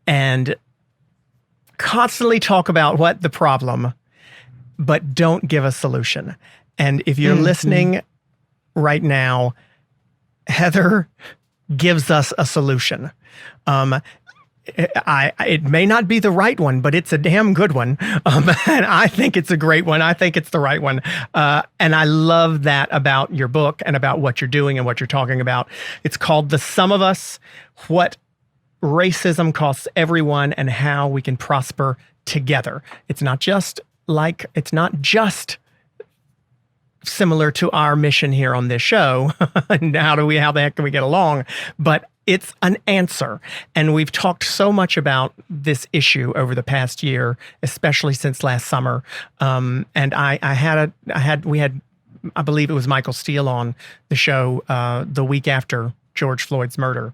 and constantly talk about what the problem, but don't give a solution. And if you're listening right now, Heather gives us a solution. It may not be the right one, but it's a damn good one. And I think it's a great one. I think it's the right one. And I love that about your book and about what you're doing and what you're talking about. It's called The Sum of Us: What Racism Costs Everyone and How We Can Prosper Together. It's not just similar to our mission here on this show. And how the heck can we get along? But it's an answer. And we've talked so much about this issue over the past year, especially since last summer. And we had, I believe it was Michael Steele on the show the week after George Floyd's murder.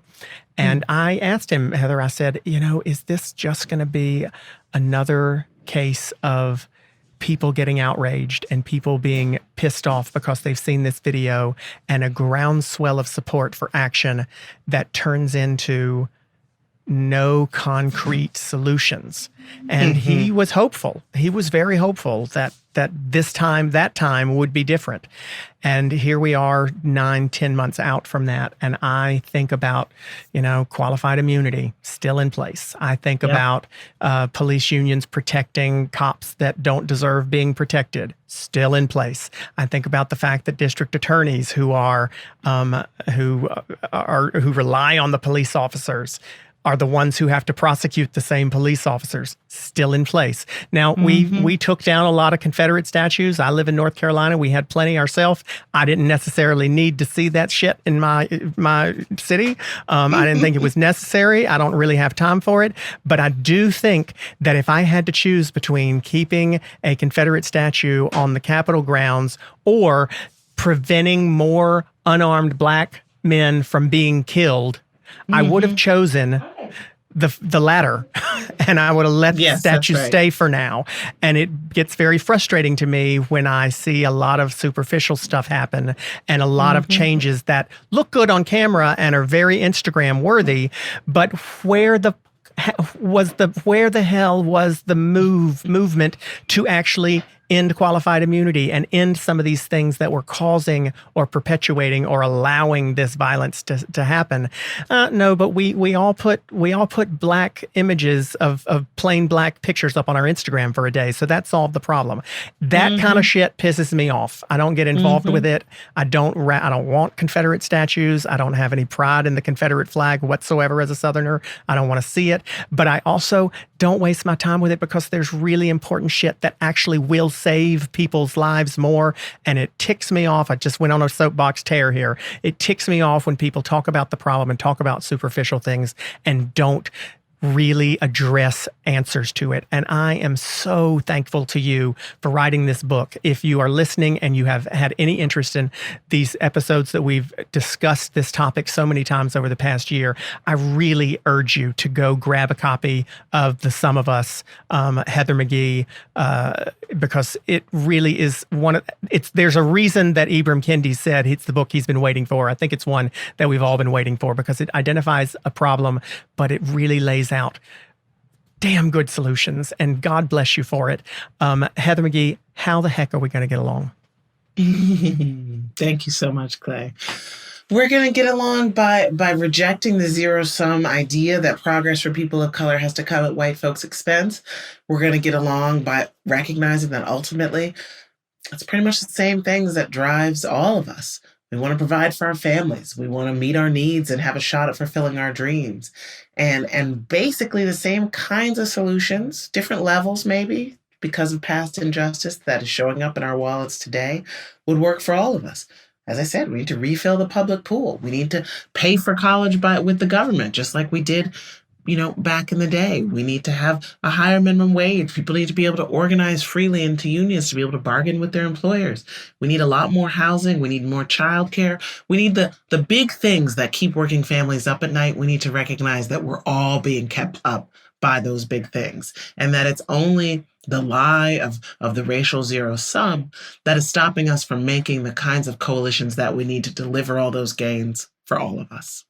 And I asked him, Heather, I said, is this just going to be another case of people getting outraged and people being pissed off because they've seen this video and a groundswell of support for action that turns into no concrete solutions? And he was hopeful. He was very hopeful that that time would be different. And here we are 9-10 months out from that. And I think about, qualified immunity still in place. I think about police unions protecting cops that don't deserve being protected, still in place. I think about the fact that district attorneys who rely on the police officers are the ones who have to prosecute the same police officers, still in place. Now, we took down a lot of Confederate statues. I live in North Carolina. We had plenty ourselves. I didn't necessarily need to see that shit in my city. I didn't think it was necessary. I don't really have time for it. But I do think that if I had to choose between keeping a Confederate statue on the Capitol grounds or preventing more unarmed black men from being killed, I would have chosen the latter, and I would have let the statue stay for now. And it gets very frustrating to me when I see a lot of superficial stuff happen and a lot of changes that look good on camera and are very Instagram worthy, but where the hell was the movement to actually end qualified immunity and end some of these things that were causing or perpetuating or allowing this violence to happen? No, but we all put black images of plain black pictures up on our Instagram for a day, so that solved the problem. That kind of shit pisses me off. I don't get involved with it. I don't want Confederate statues. I don't have any pride in the Confederate flag whatsoever as a Southerner. I don't want to see it, but I also don't waste my time with it because there's really important shit that actually will save people's lives more. And it ticks me off. I just went on a soapbox tear here. It ticks me off when people talk about the problem and talk about superficial things and don't really address answers to it. And I am so thankful to you for writing this book. If you are listening and you have had any interest in these episodes that we've discussed this topic so many times over the past year, I really urge you to go grab a copy of The Sum of Us, Heather McGhee, because it really is there's a reason that Ibram Kendi said it's the book he's been waiting for. I think it's one that we've all been waiting for because it identifies a problem, but it really lays out damn good solutions, and God bless you for it. Heather McGhee, how the heck are we going to get along? Thank you so much, Clay. We're going to get along by rejecting the zero-sum idea that progress for people of color has to come at white folks' expense. We're going to get along by recognizing that ultimately it's pretty much the same things that drives all of us. We want to provide for our families. We want to meet our needs and have a shot at fulfilling our dreams. And basically the same kinds of solutions, different levels maybe, because of past injustice that is showing up in our wallets today, would work for all of us. As I said, we need to refill the public pool. We need to pay for college with the government, just like we did back in the day. We need to have a higher minimum wage. People need to be able to organize freely into unions to be able to bargain with their employers. We need a lot more housing. We need more childcare. We need the big things that keep working families up at night. We need to recognize that we're all being kept up by those big things, and that it's only the lie of the racial zero sum that is stopping us from making the kinds of coalitions that we need to deliver all those gains for all of us.